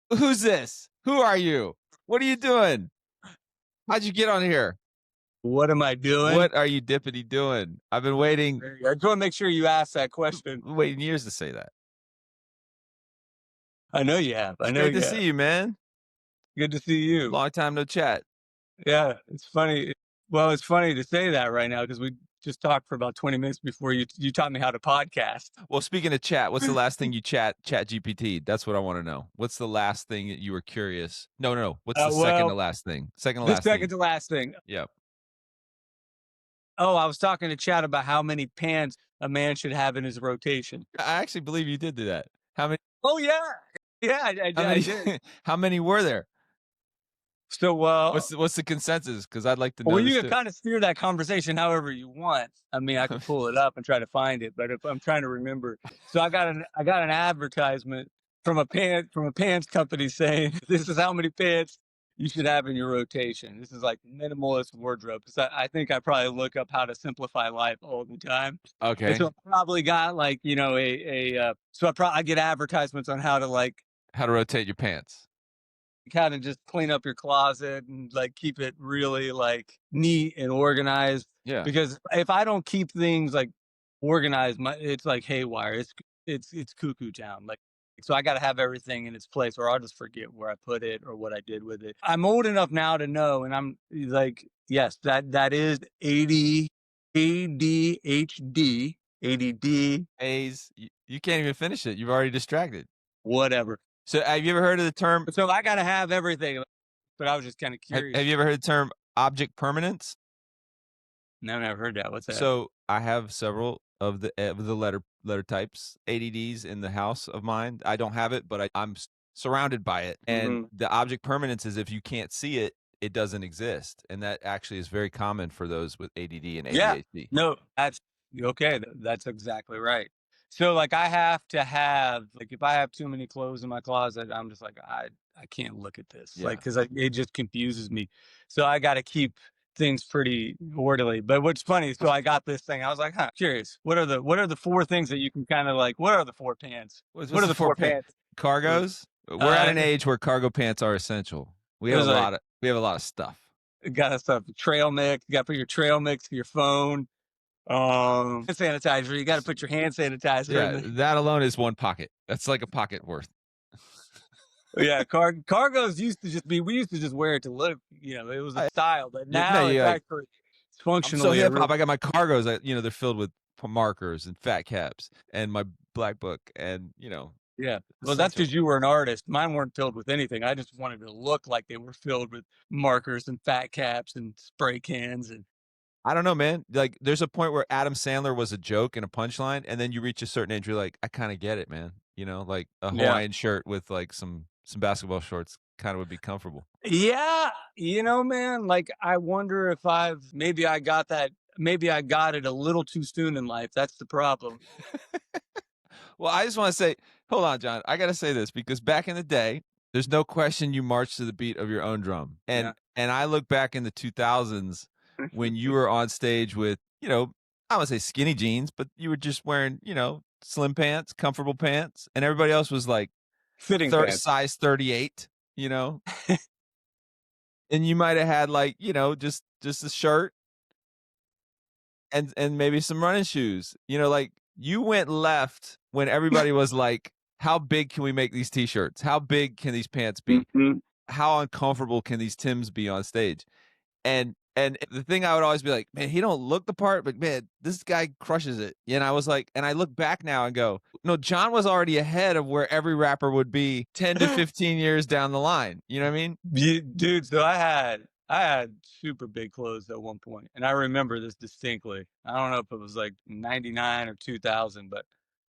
Who's this? Who are you? What are you doing? How'd you get on here? What am I doing? What are you dippity doing? I've been waiting. I just want to make sure you ask that question. Waiting years to say that. I know you have. I know Great you to have. see you, man. Good to see you. Long time no chat. Yeah, it's funny. Well, it's funny to say that right now because we just talked for about 20 minutes before you taught me how to podcast. Well, speaking of chat, what's the last thing you chat GPT? That's what I want to know. What's the last thing that you were curious? No. What's the second to last thing? Second to The last second thing. to last thing. Yep. Oh, I was talking to Chad about how many pants a man should have in his rotation. I actually believe you did do that. How many? Oh, yeah. Yeah, I did. How many were there? So, what's the consensus? Because I'd like to know. Well, you can kind of steer that conversation however you want. I mean, I can pull it up and try to find it, but if I'm trying to remember, so I got an advertisement from a pants company saying this is how many pants you should have in your rotation. This is like minimalist wardrobe because I think I probably look up how to simplify life all the time. Okay. And so I probably got like so I get advertisements on how to rotate your pants. Kind of just clean up your closet and like keep it really like neat and organized. Yeah. Because if I don't keep things like organized, it's like haywire. It's cuckoo town. Like, so I got to have everything in its place or I'll just forget where I put it or what I did with it. I'm old enough now to know. And I'm like, yes, that is ADHD, ADD. A's. You can't even finish it. You've already distracted. Whatever. So have you ever heard of the term? So I got to have everything, but I was just kind of curious. Have you ever heard the term object permanence? No, never heard that. What's that? So I have several of the letter types, ADDs in the house of mine. I don't have it, but I'm surrounded by it. And the object permanence is if you can't see it, it doesn't exist. And that actually is very common for those with ADD and ADHD. Yeah. No, that's okay. That's exactly right. So like I have to have, like if I have too many clothes in my closet, I'm just like, I can't look at this. Yeah. Like, cause it just confuses me. So I got to keep things pretty orderly. But what's funny, so I got this thing. I was like, curious. What are the four things that you can kind of like, what are the four pants? What are the four pants? Cargos? We're at an age where cargo pants are essential. We have a lot of stuff. Got stuff. Trail mix. You got to put your trail mix, your phone. Hand sanitizer. You got to put your hand sanitizer. Yeah, that alone is one pocket. That's like a pocket worth. Yeah, cargos used to just be. We used to just wear it to live. You know, it was a style, but now it's functionally. So hip hop. I got my cargos. They're filled with markers and fat caps, and my black book, and Yeah, well, that's because you were an artist. Mine weren't filled with anything. I just wanted to look like they were filled with markers and fat caps and spray cans and. I don't know, man. Like, there's a point where Adam Sandler was a joke and a punchline, and then you reach a certain age, you're like, I kind of get it, man. Like a Hawaiian shirt with like some basketball shorts kind of would be comfortable. Yeah, man. Like, I wonder if maybe I got it a little too soon in life. That's the problem. Well, I just want to say, hold on, John. I got to say this because back in the day, there's no question you marched to the beat of your own drum, and I look back in the 2000s. When you were on stage with, I would say skinny jeans, but you were just wearing, slim pants, comfortable pants, and everybody else was like fitting pants. Size 38, and you might have had like, just a shirt and maybe some running shoes, like you went left when everybody was like, how big can we make these t-shirts? How big can these pants be? How uncomfortable can these Timbs be on stage? And the thing I would always be like, man, he don't look the part, but man, this guy crushes it. And I was like, and I look back now and go, no, John was already ahead of where every rapper would be 10 to 15 years down the line. You know what I mean? Dude, so I had super big clothes at one point, and I remember this distinctly. I don't know if it was like 99 or 2000, but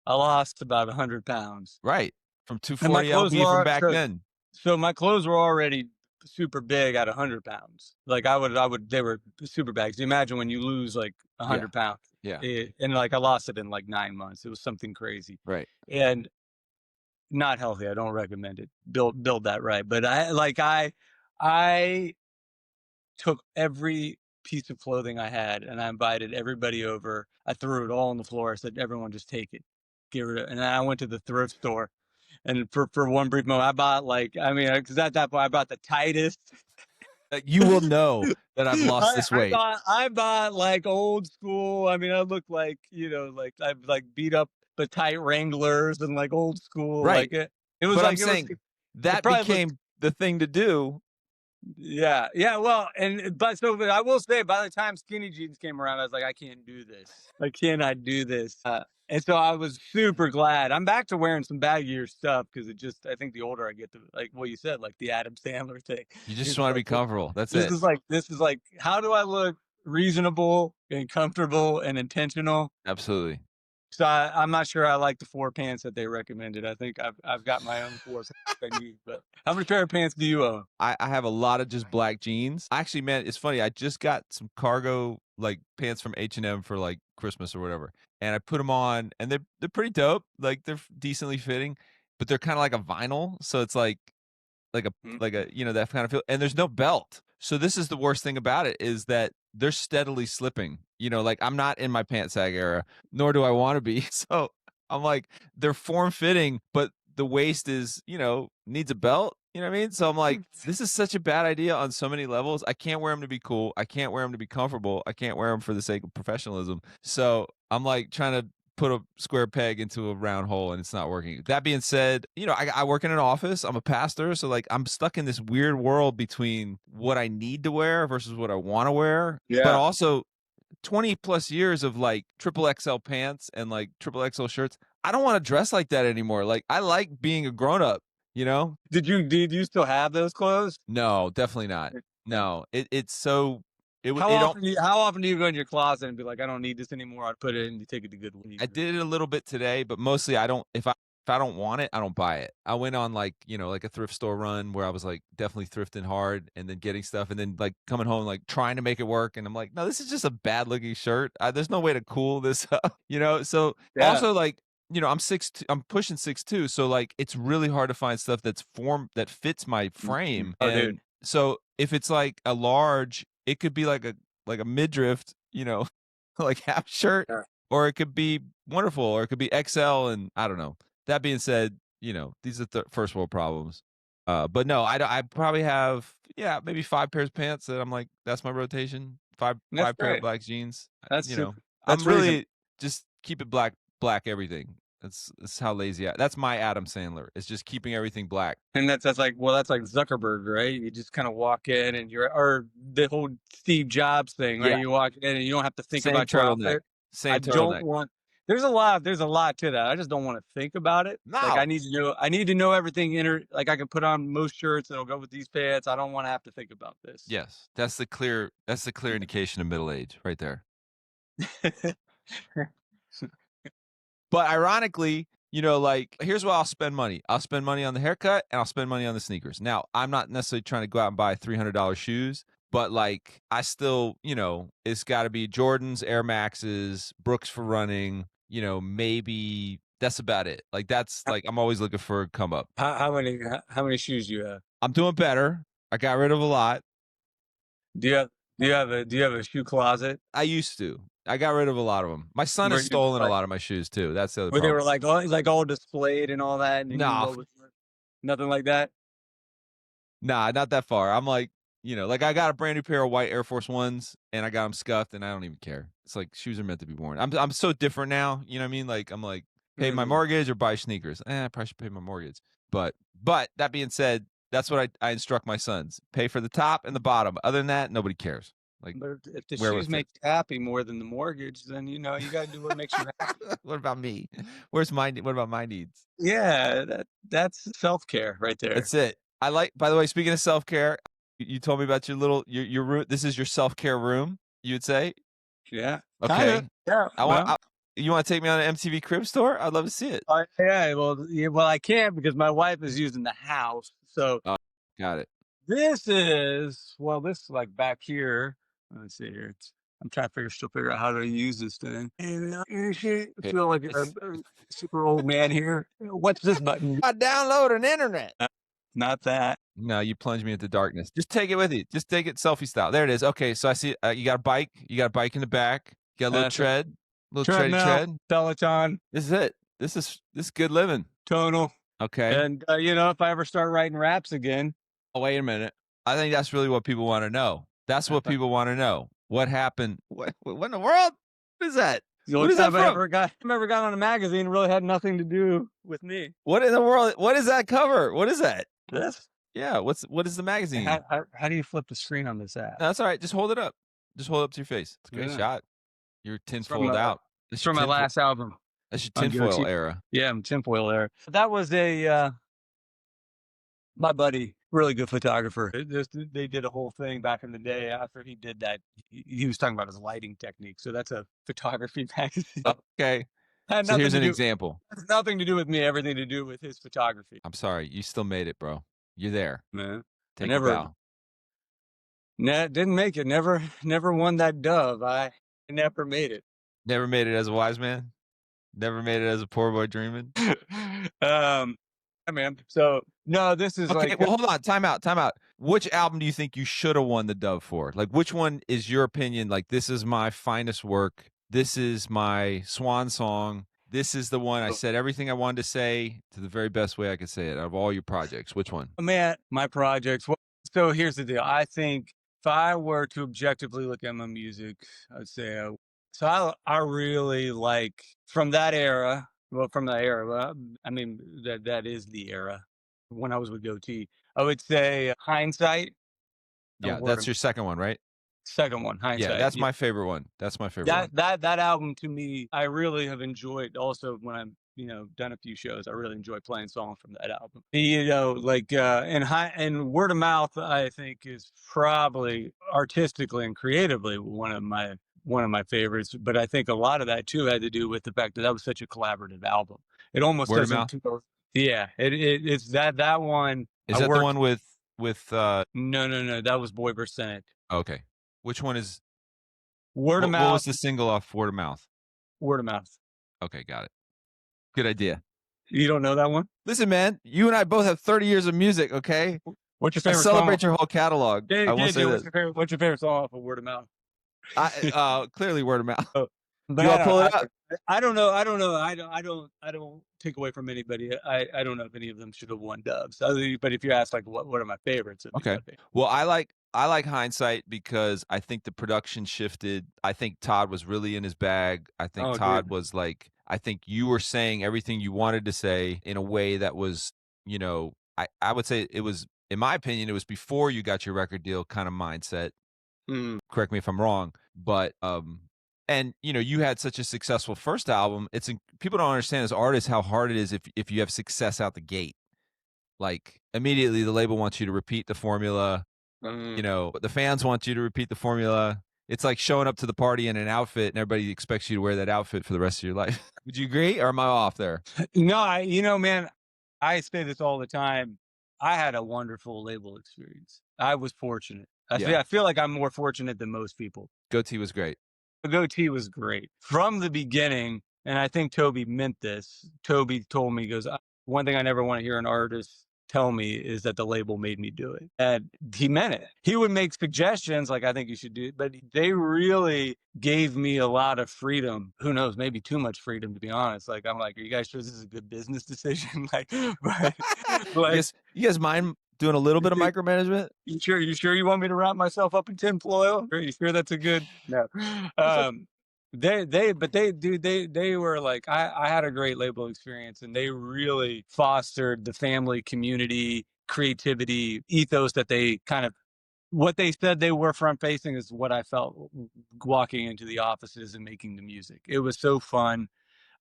I lost about 100 pounds. Right. From 240 LP from back then. So my clothes were already super big at 100 pounds. Like they were super bags. You imagine when you lose like 100 pounds. Yeah. And like I lost it in like 9 months. It was something crazy. Right. And not healthy. I don't recommend it. Build that right. But I took every piece of clothing I had and I invited everybody over. I threw it all on the floor. I said, everyone just take it. Get rid of it. And then I went to the thrift store And for one brief moment, I bought because at that point I bought the tightest. You will know that I've lost I, this I weight. bought I bought like old school. I mean, I look like like I've like beat up the tight Wranglers and like old school. Right. It was But I'm like it was. saying It that probably looked. became the thing to do. Yeah, yeah. Well, but I will say, by the time skinny jeans came around, I was like, I can't do this. I cannot do this. And so I was super glad. I'm back to wearing some baggier stuff because I think the older I get, like what you said, like the Adam Sandler thing. You just It's want to like be comfortable. That's this it. is like this is like how do I look reasonable and comfortable and intentional? Absolutely. So I'm not sure I like the 4 pants that they recommended. I think I've got my own 4 pants I need. But how many pair of pants do you own? I have a lot of just black jeans. Actually, man, it's funny. I just got some cargo like pants from H&M for like Christmas or whatever, and I put them on, and they're pretty dope. Like they're decently fitting, but they're kind of like a vinyl, so it's like a that kind of feel. And there's no belt, so this is the worst thing about it is that they're steadily slipping. Like I'm not in my pant sag era, nor do I want to be. So I'm like they're form fitting, but the waist is needs a belt. You know what I mean? So I'm like, this is such a bad idea on so many levels. I can't wear them to be cool. I can't wear them to be comfortable. I can't wear them for the sake of professionalism. So I'm like trying to put a square peg into a round hole, and it's not working. That being said, I work in an office. I'm a pastor, so like I'm stuck in this weird world between what I need to wear versus what I want to wear. But Yeah. also 20 plus years of like triple XL pants and like triple XL shirts. I don't want to dress like that anymore. Like I like being a grown up, Did you still have those clothes? No, definitely not. No, it's so it How it don't. often do you go in your closet and be like, I don't need this anymore? I'd put it in and you take it to Goodwill. I did it a little bit today, but mostly I don't. If I don't want it, I don't buy it. I went on like like a thrift store run where I was like definitely thrifting hard and then getting stuff and then like coming home like trying to make it work, and I'm like, no, this is just a bad looking shirt. There's no way to cool this up, So Yeah. also like I'm 6'2", I'm pushing 6'2", so like it's really hard to find stuff that fits my frame. Oh, And dude. so if it's like a large, it could be like a midriff, like half shirt, Yeah. or it could be wonderful, or it could be XL, and I don't know. That being said, these are first world problems. But no, I probably have maybe 5 pairs of pants that I'm like that's my rotation. Five That's pair of great. black jeans. That's super. I'm That's reason. really just keep it black everything. That's how lazy that's my Adam Sandler. It's just keeping everything black. And that's like Zuckerberg, right? You just kind of walk in and or the whole Steve Jobs thing, right? Yeah. You walk in and you don't have to think Same about your turtleneck. outfit. Same I don't turtleneck. want. There's a lot to that. I just don't want to think about it. No. Like I need to know everything like I can put on most shirts that'll go with these pants. I don't want to have to think about this. Yes. That's the clear indication of middle age right there. But ironically, like here's where I'll spend money. I'll spend money on the haircut and I'll spend money on the sneakers. Now, I'm not necessarily trying to go out and buy $300 shoes, but like I still, it's got to be Jordans, Air Maxes, Brooks for running, maybe that's about it. Like that's like I'm always looking for a come up. How many shoes do you have? I'm doing better. I got rid of a lot. Do you have a shoe closet? I used to. I got rid of a lot of them. My son has stolen a lot of my shoes too. That's the other Where problem. they were like all displayed and all that. And No, nothing like that. nah, not that far. I'm like, like I got a brand new pair of white Air Force Ones, and I got them scuffed, and I don't even care. It's like shoes are meant to be worn. I'm so different now. You know what I mean? Like I'm like, pay my mortgage or buy sneakers. I probably should pay my mortgage. But that being said, that's what I instruct my sons: pay for the top and the bottom. Other than that, nobody cares. Like, but if the shoes make you happy more than the mortgage, then you got to do what makes you happy. What about me? What about my needs? Yeah, that's self-care right there. That's it. By the way, speaking of self-care, you told me about your room. This is your self-care room, you would say? Yeah. Okay. Kinda. Yeah. You want to take me on an MTV Crib store? I'd love to see it. Yeah. Well, I can't because my wife is using the house. So got it. this is like back here. Let's see here. I'm trying to figure out how to use this thing. And I feel like a super old man here. What's this button? I download an internet. Not that. No, you plunge me into darkness. Just take it with you. Just take it selfie style. There it is. Okay, so I see you got a bike. You got a bike in the back. You got a little tread. Little tread. Peloton. This is it. This is good living. Tonal. Okay. And if I ever start writing raps again, Oh, wait a minute. I think that's really what people want to know. That's what people want to know. What happened? What in the world? What is that? the What only is that time from? I ever got on a magazine really had nothing to do with me. What in the world? What is that cover? What is that? This. Yeah. What is the magazine? How do you flip the screen on this app? No, that's all right. Just hold it up. Just hold it up to your face. It's a great Yeah. shot. You're It's from tinfoiled out. it's That's your from my tinfoil. last album That's your on tinfoil Goatee. era. Yeah, I'm tinfoil there. That was my buddy, really good photographer. They did a whole thing back in the day after he did that. He was talking about his lighting technique. So that's a photography magazine. Okay. Had So nothing here's to an do. example. Has nothing to do with me. Everything to do with his photography. I'm sorry. You still made it, bro. You're there. Man, I Take a bow. didn't make it. Never won that dove. I never made it. Never made it as a wise man. Never made it as a poor boy dreaming. Yeah, man. So no, this is Okay, like well, hold on. Time out. Time out. Which album do you think you should have won the dove for? Like, which one is your opinion? Like, this is my finest work. This is my swan song. This is the one I said everything I wanted to say to the very best way I could say it out of all your projects. Which one? man, my projects. Well, so here's the deal. I think if I were to objectively look at my music, I'd say I really like from that era. Well, from that era, I mean that is the era when I was with Goatee. I would say Hindsight. Yeah, that's your second one, right? Second one, Yeah, Hindsight. that's my favorite one. That's my favorite one. That album to me, I really have enjoyed. Also, when I'm done a few shows, I really enjoy playing songs from that album. Like and word of mouth, I think is probably artistically and creatively one of my favorites. But I think a lot of that too had to do with the fact that that was such a collaborative album. It almost Word of doesn't. mouth. Yeah, it's that one. Is that the one with No, that was Boy vs. Senate. Okay. Which one is Word of what mouth. was the single off Word of Mouth? Word of mouth. Okay, got it. Good idea. You don't know that one? Listen, man, you and I both have 30 years of music, okay? What's your I favorite celebrate song? your whole catalog. I won't say What's this. what's your favorite song off of Word of Mouth? Clearly Word of Mouth. But You want to pull it up? I don't know. I don't take away from anybody. I don't know if any of them should have won doves. But if you ask like what are my favorites? Okay. Well, I like Hindsight because I think the production shifted. I think Todd was really in his bag. I think Todd was like, I think you were saying everything you wanted to say in a way that was, I would say it was, in my opinion, it was before you got your record deal kind of mindset. Correct me if I'm wrong, but and you had such a successful first album. People don't understand as artists how hard it is if you have success out the gate. Like immediately the label wants you to repeat the formula. The fans want you to repeat the formula. It's like showing up to the party in an outfit and everybody expects you to wear that outfit for the rest of your life. Would you agree, or am I off there? No, man, I say this all the time. I had a wonderful label experience. I was fortunate. I feel like I'm more fortunate than most people. Goatee was great. The Goatee was great from the beginning. And I think Toby meant this. Toby told me, he goes, one thing I never want to hear an artist tell me is that the label made me do it. And he meant it. He would make suggestions like, I think you should do it. But they really gave me a lot of freedom. Who knows, maybe too much freedom, to be honest. Like, I'm like, are you guys sure this is a good business decision? You guys mind doing a little bit of micromanagement? You sure you want me to wrap myself up in tinfoil? Are you sure that's a good? No. They were like, I had a great label experience, and they really fostered the family, community, creativity ethos that they kind of, what they said they were front facing is what I felt walking into the offices and making the music. It was so fun.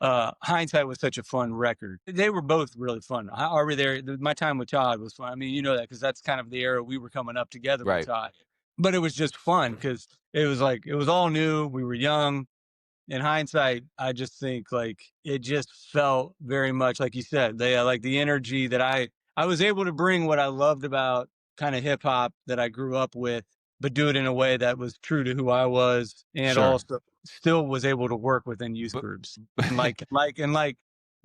Hindsight was such a fun record. They were both really fun. My time with Todd was fun. I mean, you know that because that's kind of the era we were coming up together with Todd. But it was just fun because it was all new. We were young. In hindsight, I just think like it just felt very much like you said. They like the energy that I was able to bring what I loved about kind of hip hop that I grew up with, but do it in a way that was true to who I was, and also still was able to work within youth groups. And like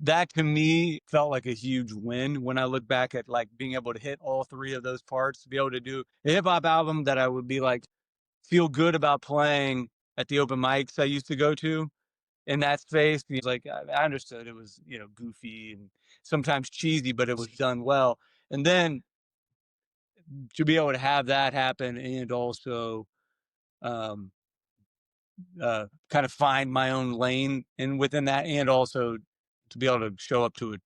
that to me felt like a huge win when I look back at like being able to hit all three of those parts, to be able to do a hip hop album that I would be like feel good about playing at the open mics I used to go to, in that space. He's like, I understood it was, goofy and sometimes cheesy, but it was done well. And then to be able to have that happen and also um, kind of find my own lane in within that, and also to be able to show up to a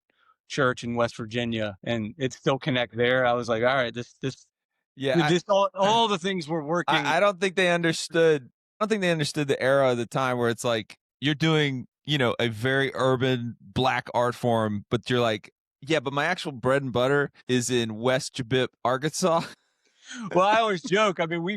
church in West Virginia and it still connect there. I was like, all right, Yeah, this all the things were working. I don't think they understood. I don't think they understood the era of the time where it's like you're doing, a very urban black art form, but you're like, yeah, but my actual bread and butter is in West Jabip, Arkansas. Well, I always joke. I mean, we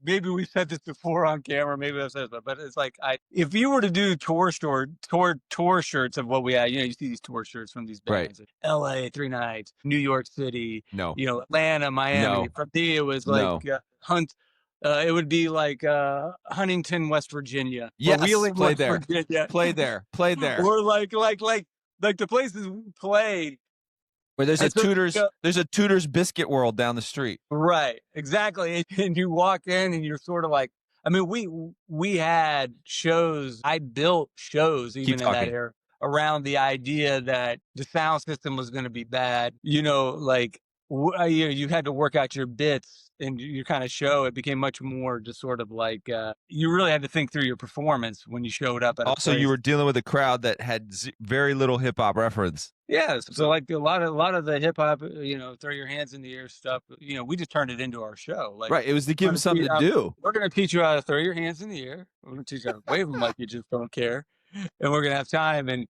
maybe we said this before on camera, maybe I've said this, but it's like if you were to do tour shirts of what we had, you see these tour shirts from these Right. bands, L.A. 3 nights, New York City, No. Atlanta, Miami. No. From me, it was like it would be like Huntington, West Virginia, or Yes, Wheeling, played West there. Virginia, Played there. or like the places we played. Where there's a And so, Tudor's Biscuit World down the street. right, exactly. And you walk in and you're sort of like, I mean, we had shows. I built shows Keep even in that talking. era around the idea that the sound system was going to be bad. Like you had to work out your bits and your kind of show. It became much more just sort of like you really had to think through your performance when you showed up at a Also, place. you were dealing with a crowd that had very little hip hop reference. Yeah, so like a lot of the hip hop, throw your hands in the air stuff. We just turned it into our show. Like, Right. It was to give them something to do. we're gonna teach you how to throw your hands in the air. We're gonna teach you how to wave them like you just don't care, and we're gonna have time. And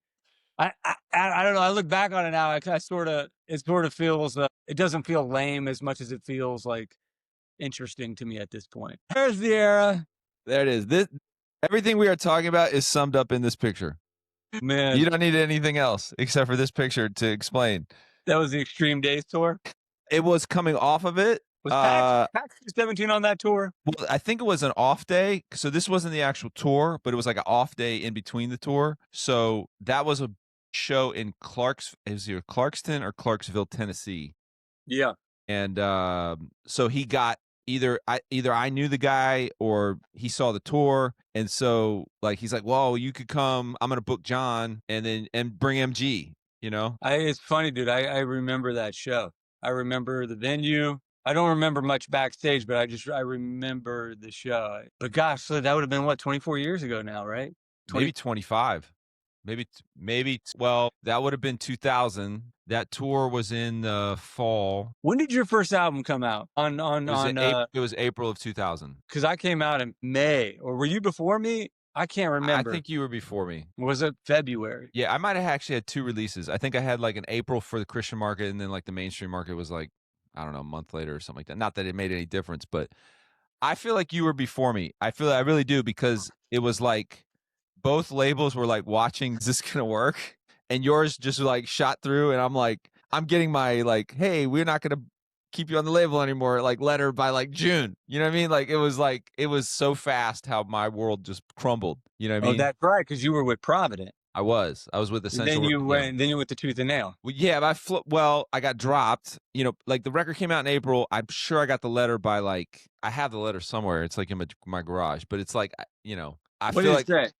I don't know. I look back on it now. It sort of feels. It doesn't feel lame as much as it feels like interesting to me at this point. There's the era. There it is. Everything we are talking about is summed up in this picture. Man, you don't need anything else except for this picture to explain. That was the Extreme Days tour. It was coming off of it. Was Pax 17 on that tour? Well, I think it was an off day. So this wasn't the actual tour, but it was like an off day in between the tour. So that was a show in either Clarkston or Clarksville, Tennessee. Yeah. And so he got either I knew the guy or he saw the tour, and so like he's like, "Whoa, you could come. I'm gonna book John and bring MG." It's funny, dude. I remember that show. I remember the venue. I don't remember much backstage, but I remember the show. But gosh, so that would have been what, 24 years ago now, right? Maybe 25. Maybe well, that would have been 2000. That tour was in the fall. When did your first album come out? It was April of 2000. Because I came out in May, or were you before me? I can't remember. I think you were before me. Was it February? Yeah, I might have actually had 2 releases. I think I had like an April for the Christian market, and then like the mainstream market was like, I don't know, a month later or something like that. Not that it made any difference, but I feel like you were before me. I really do, because it was like both labels were like watching, is this gonna work? And yours just like shot through, and I'm like, I'm getting my like, hey, we're not gonna keep you on the label anymore, like letter by like June. You know what I mean? Like it was so fast how my world just crumbled. You know what I mean? Oh, that's right, because you were with Provident. I was with Essential. Then you went to Tooth and Nail. Well, yeah, but I got dropped. Like the record came out in April. I'm sure I got the letter by like, I have the letter somewhere. It's like in my garage, but it's like, I What feel did like it say?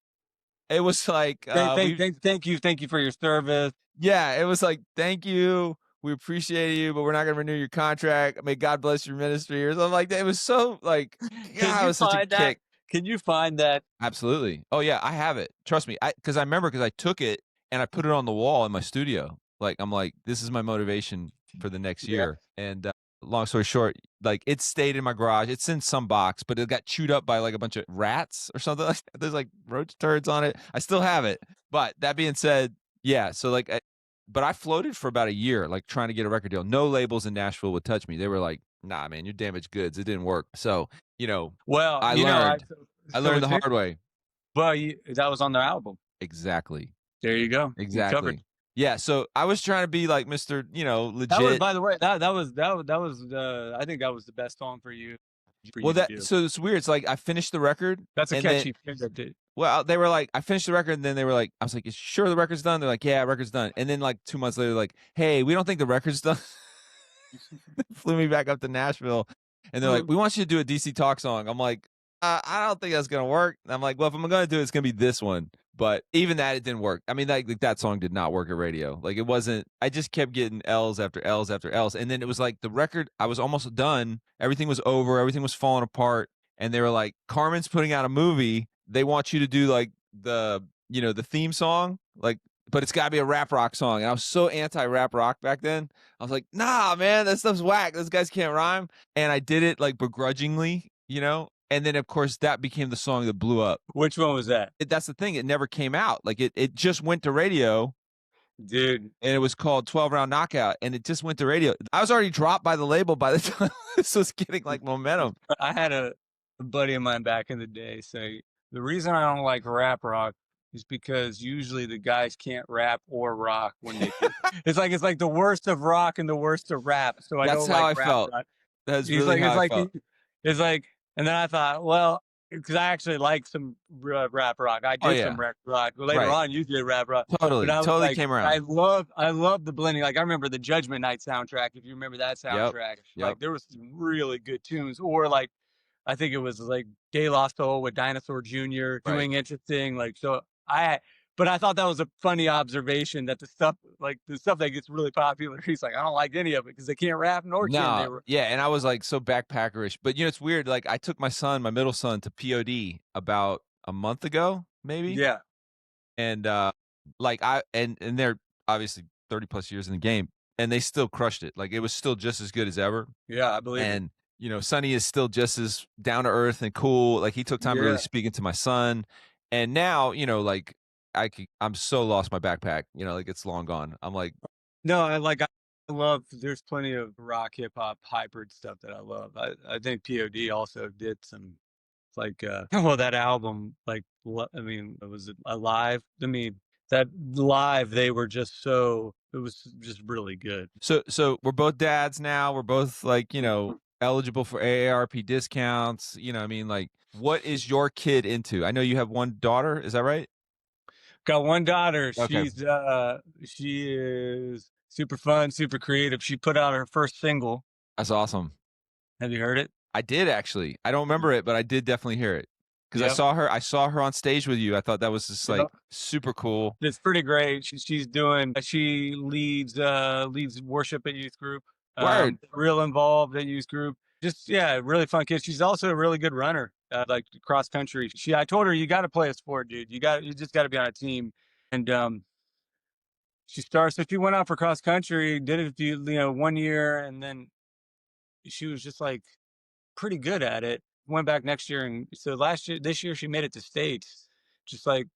It was like, thank you for your service. Yeah, it was like, thank you, we appreciate you, but we're not gonna renew your contract. May God bless your ministry, or something like that. It was so like, God, it was such a kick. Can you find that? Absolutely. Oh yeah, I have it. Trust me. Because I remember, because I took it and I put it on the wall in my studio. Like I'm like, this is my motivation for the next year. And long story short, like it stayed in my garage. It's in some box, but it got chewed up by like a bunch of rats or something. Like that. There's like roach turds on it. I still have it. But that being said, yeah. So like, but I floated for about a year, like trying to get a record deal. No labels in Nashville would touch me. They were like, nah, man, you're damaged goods. It didn't work. So, well, I learned the hard way. Well, that was on their album. Exactly. There you go. Exactly. Yeah. So I was trying to be like Mr. Legit. That was, by the way, that was I think that was the best song for you. So it's weird. It's like I finished the record. That's a catchy thing that did. Well, they were like, I finished the record, and then they were like, I was like, is sure the record's done? They're like, yeah, record's done. And then like 2 months later, like, hey, we don't think the record's done. They flew me back up to Nashville, and they're like, we want you to do a DC Talk song. I'm like, I don't think that's gonna work. And I'm like, well, if I'm gonna do it, it's gonna be this one. But even that, it didn't work. I mean, like that song did not work at radio. Like it wasn't. I just kept getting L's after L's after L's, and then it was like the record. I was almost done. Everything was over. Everything was falling apart, and they were like, Carmen's putting out a movie. They want you to do like the theme song, like, but it's got to be a rap rock song. And I was so anti rap rock back then. I was like, nah, man, that stuff's whack. Those guys can't rhyme. And I did it like begrudgingly. And then, of course, that became the song that blew up. Which one was that? That's the thing. It never came out. Like, it just went to radio, Dude. and it was called 12 Round Knockout, and it just went to radio. I was already dropped by the label by the time this was getting, like, momentum. I had a buddy of mine back in the day say, the reason I don't like rap rock is because usually the guys can't rap or rock when they do. It's like the worst of rock and the worst of rap. So I That's don't how like I rap felt. rock. That's He's really like, how I felt. it's like, and then I thought, well, because I actually like some rap rock. I Oh, did yeah. some rap rock. But later Right. on, you did rap rock. But Totally. I was Totally like, came around. I love the blending. Like I remember the Judgment Night soundtrack. If you remember that Yep. soundtrack, Yep. like there was some really good tunes. Or like I think it was like De La Soul with Dinosaur Jr. Right. doing interesting. Like so but I thought that was a funny observation that the stuff that gets really popular, he's like, I don't like any of it because they can't rap nor can they. No, yeah, and I was like so backpackerish. But it's weird. Like I took my middle son, to POD about a month ago, maybe. Yeah. And like and they're obviously 30 plus years in the game, and they still crushed it. Like it was still just as good as ever. Yeah, I believe it. And Sonny is still just as down to earth and cool. Like he took time to really Yeah. speak into my son. And now, like I'm so lost my backpack. Like it's long gone. I'm like, No, I love, there's plenty of rock, hip hop, hybrid stuff that I love. I think POD also did some, like, well, that album, like, I mean, it was Alive. I mean, that live, they were just it was just really good. so we're both dads now. We're both like, eligible for AARP discounts. I mean, like, what is your kid into? I know you have one daughter. Is that right? Got one daughter. Okay. She is super fun, super creative. She put out her first single. That's awesome. Have you heard it? I did actually. I don't remember it, but I did definitely hear it because Yep. I saw her on stage with you. I thought that was just like super cool. It's pretty great. She leads worship at youth group. Word. Real involved at youth group. Just really fun kid. She's also a really good runner, like cross country. I told her, you got to play a sport, dude. You just got to be on a team. And so she went out for cross country, did it 1 year, and then she was just like pretty good at it. Went back next year, and so this year she made it to states. Just like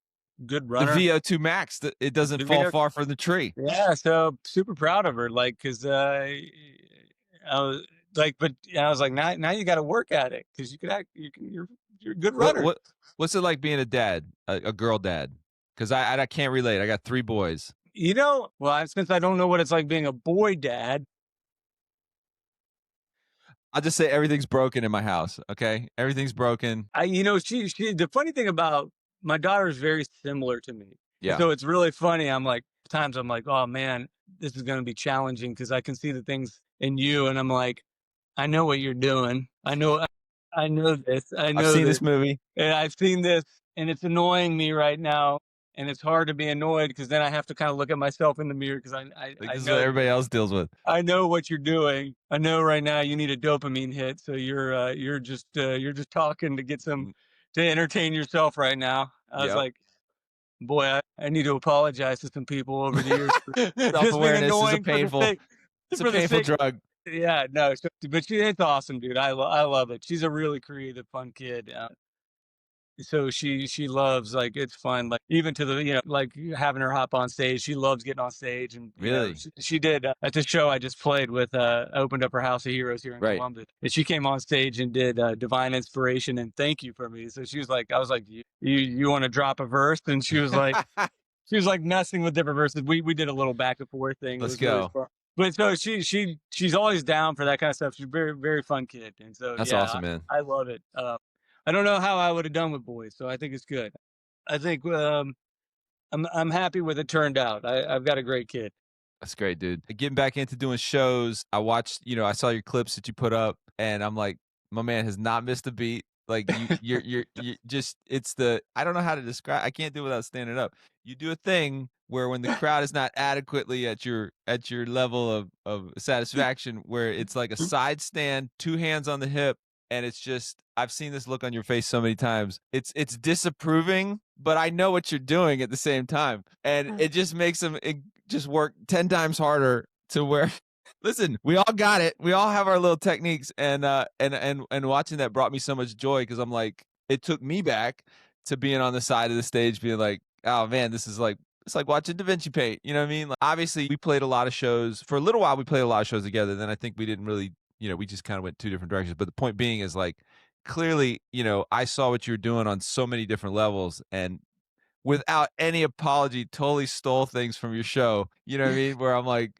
good runner. The VO2 max, it doesn't fall far from the tree. Yeah, so super proud of her. Like, cause I was like, but I was like, now you got to work at it because you're a good runner. What's it like being a dad, a girl dad? Because I can't relate. I got 3 boys. Well, since I don't know what it's like being a boy dad. I'll just say everything's broken in my house. Okay, everything's broken. The funny thing about my daughter is very similar to me. Yeah. So it's really funny. Times I'm like, oh man, this is going to be challenging because I can see the things in you, and I'm like, I know what you're doing. I know this. I've seen this movie, and I've seen this, and it's annoying me right now. And it's hard to be annoyed because then I have to kind of look at myself in the mirror because I this is know what everybody else deals with. I know what you're doing. I know right now you need a dopamine hit, so you're just talking to get to entertain yourself right now. I was like, boy, I need to apologize to some people over the years. Self-awareness is a painful drug. Yeah, no, but it's awesome, dude. I love it. She's a really creative, fun kid. So she loves, like, it's fun, like even to the like having her hop on stage. She loves getting on stage, and really she did at the show I just played with. Opened up her House of Heroes here in Columbus, and she came on stage and did Divine Inspiration and Thank You for me. So she was like, I was like, you want to drop a verse? And she was like, messing with different verses. We did a little back and forth thing. Let's go. Really, but so she's always down for that kind of stuff. She's a very, very fun kid, and so that's awesome, man. I love it. I don't know how I would have done with boys, so I think it's good. I think I'm happy with it turned out. I've got a great kid. That's great, dude. Getting back into doing shows, I watched, I saw your clips that you put up, and I'm like, my man has not missed a beat. Like you're just it's the I don't know how to describe. I can't do it without standing up. You do a thing where when the crowd is not adequately at your level of satisfaction, where it's like a side stand, two hands on the hip, and it's just I've seen this look on your face so many times. It's disapproving, but I know what you're doing at the same time, and it just makes them it just work 10 times harder to where listen, we all got it. We all have our little techniques, and watching that brought me so much joy because I'm like, it took me back to being on the side of the stage, being like, oh man, this is like it's like watching Da Vinci paint. You know what I mean? Like, obviously, we played a lot of shows for a little while. We played a lot of shows together. Then I think we didn't really, we just kind of went two different directions. But the point being is like, clearly, I saw what you're doing on so many different levels, and without any apology, totally stole things from your show. You know what I mean? Where I'm like,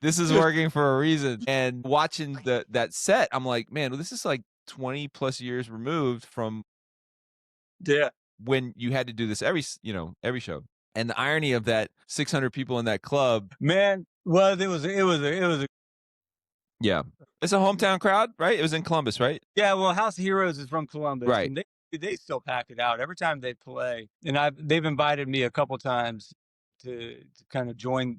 this is working for a reason. And watching that set, I'm like, man, well, this is like 20 plus years removed from Yeah, when you had to do this every show. And the irony of that 600 people in that club. man. Well, it was a Yeah. It's a hometown crowd, right? It was in Columbus, right? yeah. Well, House of Heroes is from Columbus, Right. and they still pack it out every time they play. And they've invited me a couple times to kind of join,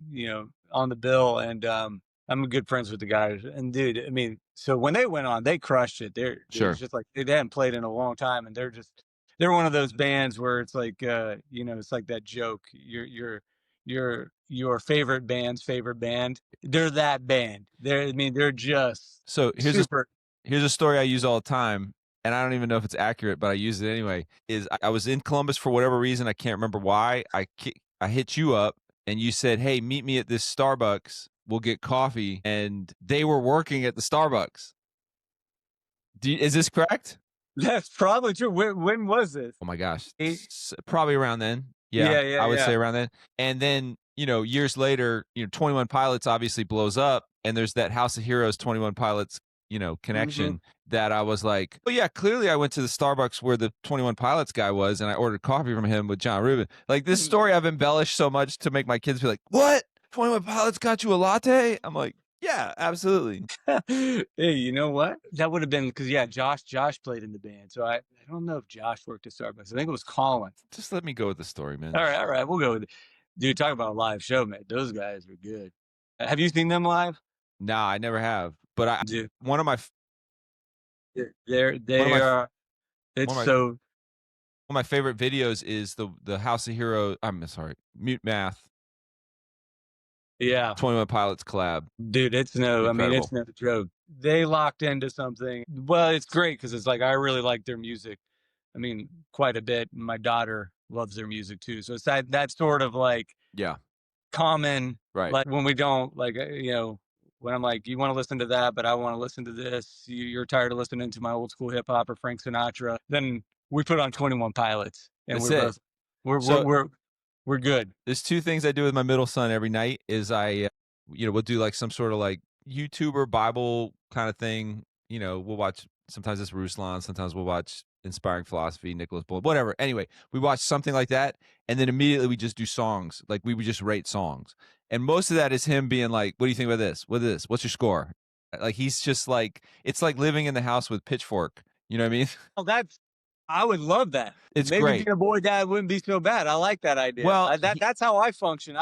on the bill. And I'm good friends with the guys. And dude, I mean, so when they went on, they crushed it. Sure. It's just like they hadn't played in a long time, and they're one of those bands where it's like, it's like that joke. Your favorite band's favorite band. They're that band. They're just So super. here's a story I use all the time, and I don't even know if it's accurate, but I use it anyway. Is I was in Columbus for whatever reason, I can't remember why. I hit you up, and you said, "Hey, meet me at this Starbucks. We'll get coffee." And they were working at the Starbucks. Is this correct? That's probably true. When was this? Oh my gosh, Eight? probably around then. Yeah, Yeah, yeah, I would yeah. say around then. And then years later, 21 Pilots obviously blows up, and there's that House of Heroes 21 Pilots Mhm. connection that I was like, oh yeah, clearly I went to the Starbucks where the 21 Pilots guy was, and I ordered coffee from him with John Reuben. Like this story I've embellished so much to make my kids be like, what? 21 Pilots got you a latte? I'm like, yeah, absolutely. Hey, you know what? That would have been because yeah, Josh played in the band. So I don't know if Josh worked at Starbucks. I think it was Colin. Just let me go with the story, man. All right, we'll go with it. Dude, talk about a live show, man. Those guys are good. Have you seen them live? Nah, I never have. But Dude, one of my one of they my are. one It's of my so one of my favorite videos is the House of Heroes. I'm sorry, Mute Math yeah. 21 Pilots collab. Dude, it's no, I mean, it's Incredible. no joke. They locked into something. Well, it's great because it's like I really like their music. I mean, quite a bit. My daughter loves their music too. So it's that sort of like Yeah, common, right. like when we don't like, when I'm like, you want to listen to that, but I want to listen to this. You're tired of listening to my old school hip hop or Frank Sinatra. Then we put on 21 Pilots, and That's we're it. both we're we're So we're we're good. there's two things I do with my middle son every night is we'll do like some sort of like YouTuber Bible kind of thing. We'll watch, sometimes it's Ruslan, sometimes we'll watch Inspiring Philosophy, Nicholas Bull, whatever. Anyway, we watch something like that. And then immediately we just do songs. Like we would just rate songs. And most of that is him being like, what do you think about this? What is this? What's your score? Like he's just like, it's like living in the house with Pitchfork. You know what I mean? Oh, I would love that. It's Maybe great. being a boy dad wouldn't be so bad. I like that idea. Well, That's how I function.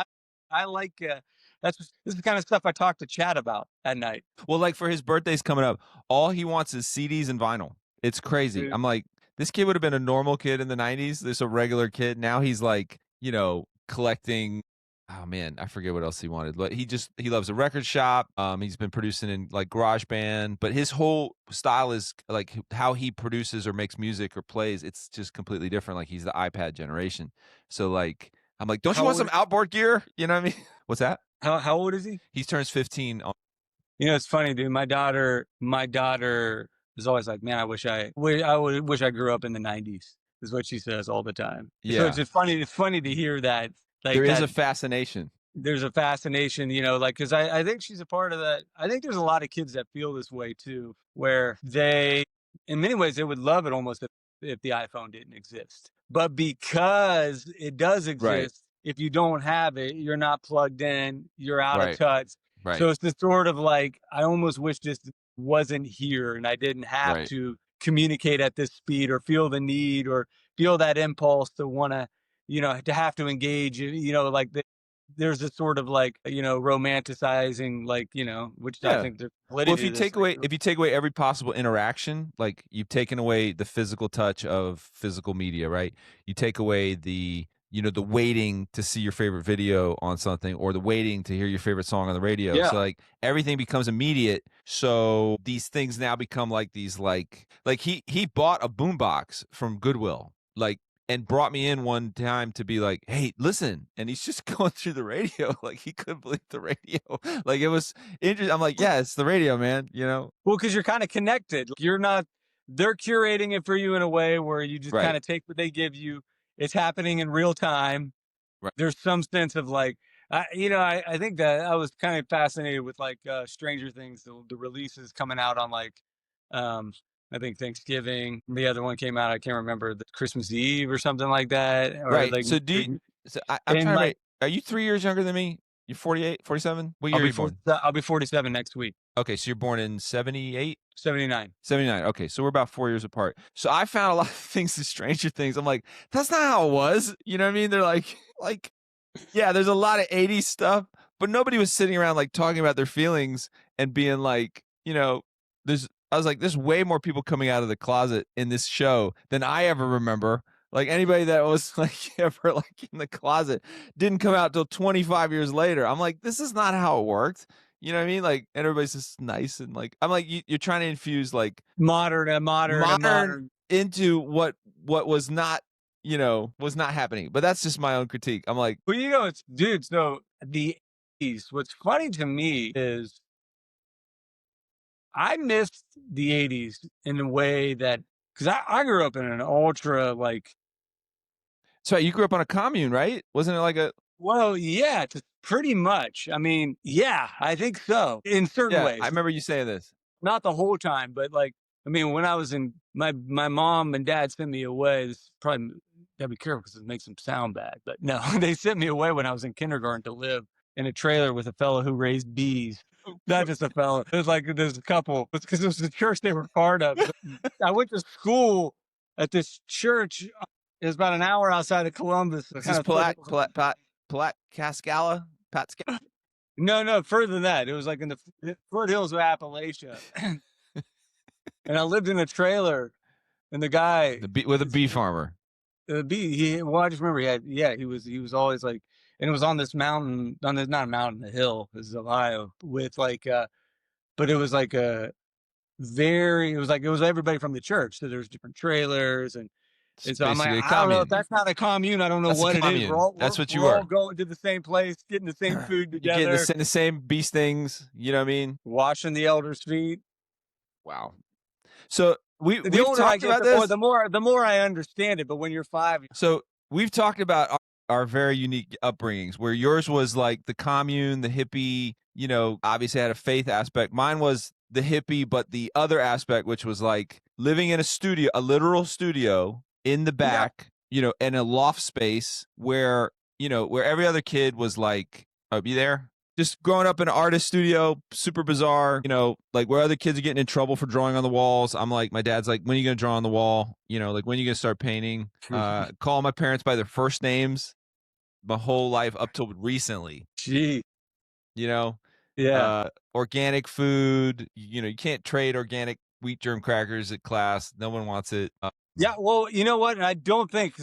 I like this is the kind of stuff I talk to Chad about at night. well, like for his birthday's coming up, all he wants is CDs and vinyl. It's crazy. Dude. I'm like, this kid would have been a normal kid in the 90s. There's a regular kid. Now he's like, collecting. Oh man, I forget what else he wanted. But he loves a record shop. He's been producing in like Garage Band, but his whole style is like how he produces or makes music or plays. It's just completely different. Like he's the iPad generation. So like, I'm like, don't you How want old some outboard gear? You know what I mean? What's that? how old is he? He turns 15. It's funny, dude. My daughter is always like, man, I wish I grew up in the '90s. Is what she says all the time. So it's Yeah, just funny. It's funny to hear that, there like is that. a fascination. There's a fascination, like because I think she's a part of that. I think there's a lot of kids that feel this way too, where they, in many ways, they would love it almost if the iPhone didn't exist. But because it does Right, exist, if you don't have it, you're not plugged in, you're out of right, touch. right, So it's this sort of like, I almost wish this wasn't here and I didn't have right. to communicate at this speed or feel the need or feel that impulse to want to, to have to engage, like there's this sort of like, romanticizing, like, which I Yeah. think there's Well, validity to this. if you take away every possible interaction, like you've taken away the physical touch of physical media, right? You take away the waiting to see your favorite video on something or the waiting to hear your favorite song on the radio. So Yeah. like everything becomes immediate. So these things now become like these like he bought a boombox from Goodwill. Like and brought me in one time to be like, "Hey, listen." And he's just going through the radio like he couldn't believe the radio. Like it was interesting. I'm like, "Yeah, it's the radio, man," you know? Well, because you're kind of connected. You're not, they're curating it for you in a way where you just kind Right. of take what they give you. It's happening in real time. Right. There's some sense of like, I think that I was kind of fascinated with like Stranger Things, the releases coming out on like, um, I think Thanksgiving. The other one came out, I can't remember, the Christmas Eve or something like that, or Right. like, I'm and trying to like make are you 3 years younger than me? You're 48, 47? What year are you born? I'll be 47 next week, Okay, so you're born in 78? 79. 79. Okay, so we're about 4 years apart. So I found a lot of things in Stranger Things. I'm like, "That's not how it was." You know what I mean? They're like yeah, there's a lot of 80s stuff, but nobody was sitting around like talking about their feelings and being like, I was like, there's way more people coming out of the closet in this show than I ever remember. Like anybody that was like ever like in the closet didn't come out till 25 years later. I'm like, this is not how it worked. You know what I mean? Like, and everybody's just nice and like, I'm like, you're trying to infuse like Modern. into what was not happening. But that's just my own critique. I'm like, Well, it's dude. So the 80s. What's funny to me is I missed the 80s in a way that, because I grew up in an ultra like, so you grew up on a commune, right? Wasn't it like a well, yeah, pretty much. I mean, yeah, I think so in certain yeah? I ways. remember you saying this. Not the whole time, but like, I mean, when I was in my mom and dad sent me away. This probably gotta be careful because it makes them sound bad. But no, they sent me away when I was in kindergarten to live in a trailer with a fellow who raised bees. Not just a fellow. It was like there's a couple. It's because it was the church they were part of. I went to school at this church. It was about an hour outside of Columbus. Is this Palat Cascala? No, further than that. It was like in the foothills of Appalachia. And I lived in a trailer, and the guy, With a bee farmer. well, I just remember he was always like, and it was on this mountain, not a mountain, a hill, this is Ohio, with like, but it was like it was everybody from the church. So there's different trailers, and so I'm like, Basically a I don't know if commune. that's not a commune. I don't know That's a what it is. commune. That's what you we're all were. going to the same place, getting the same food You're getting together, the same beast things. You know what I mean? washing the elders' feet. Wow. So we've Older I talked get, about this. the more I understand it. But when you're 5, So we've talked about our very unique upbringings, where yours was like the commune, the hippie, obviously had a faith aspect. Mine was the hippie, but the other aspect, which was like living in a studio, a literal studio in the back, in a loft space where every other kid was like, oh, be there? Just growing up in an artist studio, super bizarre, like where other kids are getting in trouble for drawing on the walls. I'm like, my dad's like, when are you going to draw on the wall? Like when are you going to start painting? Call my parents by their first names my whole life up till recently, gee, yeah. Organic food, you can't trade organic wheat germ crackers at class. No one wants it. Yeah, well, you know what? And I don't think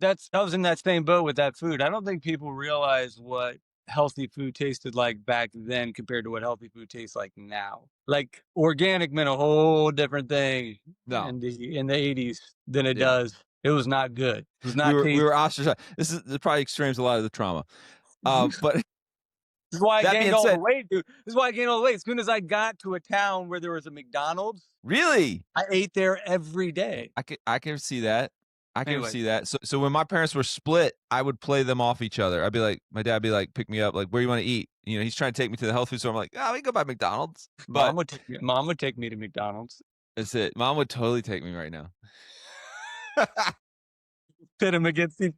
I was in that same boat with that food. I don't think people realize what healthy food tasted like back then compared to what healthy food tastes like now. Like organic meant a whole different thing No. in the 80s than it Yeah. does. It was not good. It was not We tasty. were ostracized. This probably extremes a lot of the trauma. But This is why I that gained being all said, the weight, dude. This is why I gained all the weight. As soon as I got to a town where there was a McDonald's, really, I ate there every day. I can see that. I can Anyway. see that. So when my parents were split, I would play them off each other. I'd be like, my dad would be like, pick me up, like, where do you want to eat? He's trying to take me to the health food store. I'm like, we can go by McDonald's. But Mom would take me to McDonald's. that's it. Mom would totally take me right now. Pit him against him.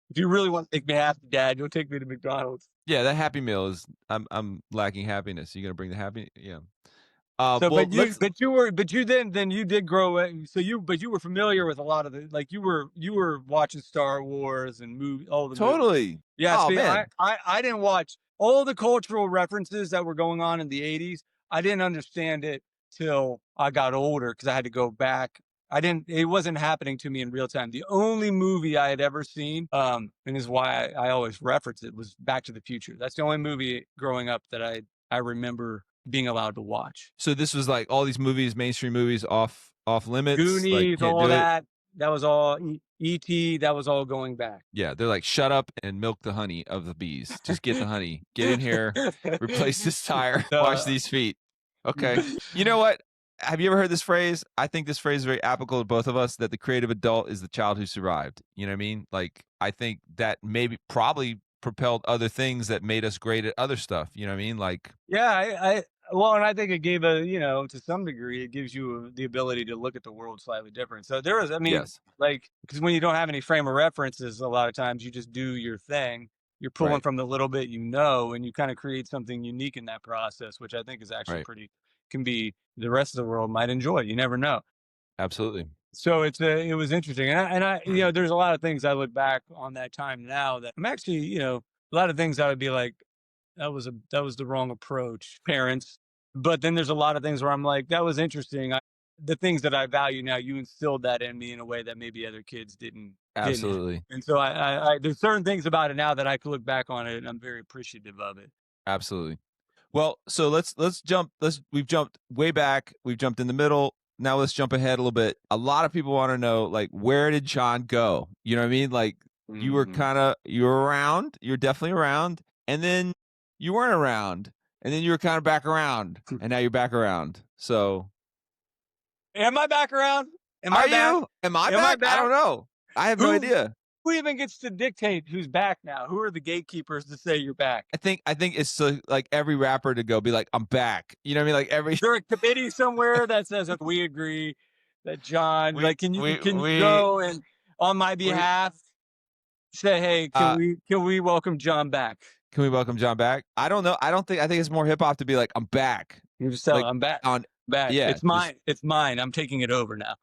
If you really want to make me happy, Dad, you'll take me to McDonald's. Yeah, that Happy Meal is. I'm lacking happiness. You gonna bring the happy? Yeah. So, Well, let's but you then you did grow up. But you were familiar with a lot of the, like, you were watching Star Wars and all the movies. totally. Yeah, Oh see, man, I didn't watch all the cultural references that were going on in the 80s. I didn't understand it till I got older because I had to go back. It wasn't happening to me in real time. The only movie I had ever seen, and is why I always reference it, was Back to the Future. That's the only movie growing up that I remember being allowed to watch. so this was like all these movies, mainstream movies, off limits. Like Goonies, can't all do it. that. That was all E.T. That was all going back. Yeah, they're like, shut up and milk the honey of the bees. Just get the honey. Get in here, replace this tire, wash Uh, these feet. Okay. You know what? Have you ever heard this phrase? I think this phrase is very applicable to both of us, that the creative adult is the child who survived. You know what I mean? Like, I think that maybe probably propelled other things that made us great at other stuff. You know what I mean? Like, Yeah, well, and I think it gave to some degree, it gives you the ability to look at the world slightly different. So there was, I mean, yes, like, because when you don't have any frame of references, a lot of times you just do your thing. You're pulling right, from the little bit, and you kind of create something unique in that process, which I think is actually right. can be, the rest of the world might enjoy. You never know. Absolutely. So it was interesting, there's a lot of things I look back on that time now that I'm actually, a lot of things I would be like, that was the wrong approach, parents. But then there's a lot of things where I'm like, that was interesting. The things that I value now, you instilled that in me in a way that maybe other kids didn't. Absolutely. And so there's certain things about it now that I can look back on it, and I'm very appreciative of it. Absolutely. Well, so let's jump. We've jumped way back. We've jumped in the middle. Now let's jump ahead a little bit. A lot of people want to know, like, where did John go? You know what I mean? Like, Mhm. you were around. You were definitely around, and then you weren't around, and then you were kind of back around, and now you're back around. So, Am I back around? Am I are back? you? Am I Am I back? I back? don't know. I have no Who idea. who even gets to dictate who's back now? Who are the gatekeepers to say you're back? I think it's like every rapper to go be like, I'm back. You know what I mean? Like every Is there a committee somewhere that says, "Okay, we agree that John, we like, can you we go and on my we behalf say, hey, uh can we welcome John back?" can we welcome John back? I don't know. I think it's more hip hop to be like, I'm back. You just tell him, Like "I'm back, on back. yeah, It's just mine. It's mine. I'm taking it over now."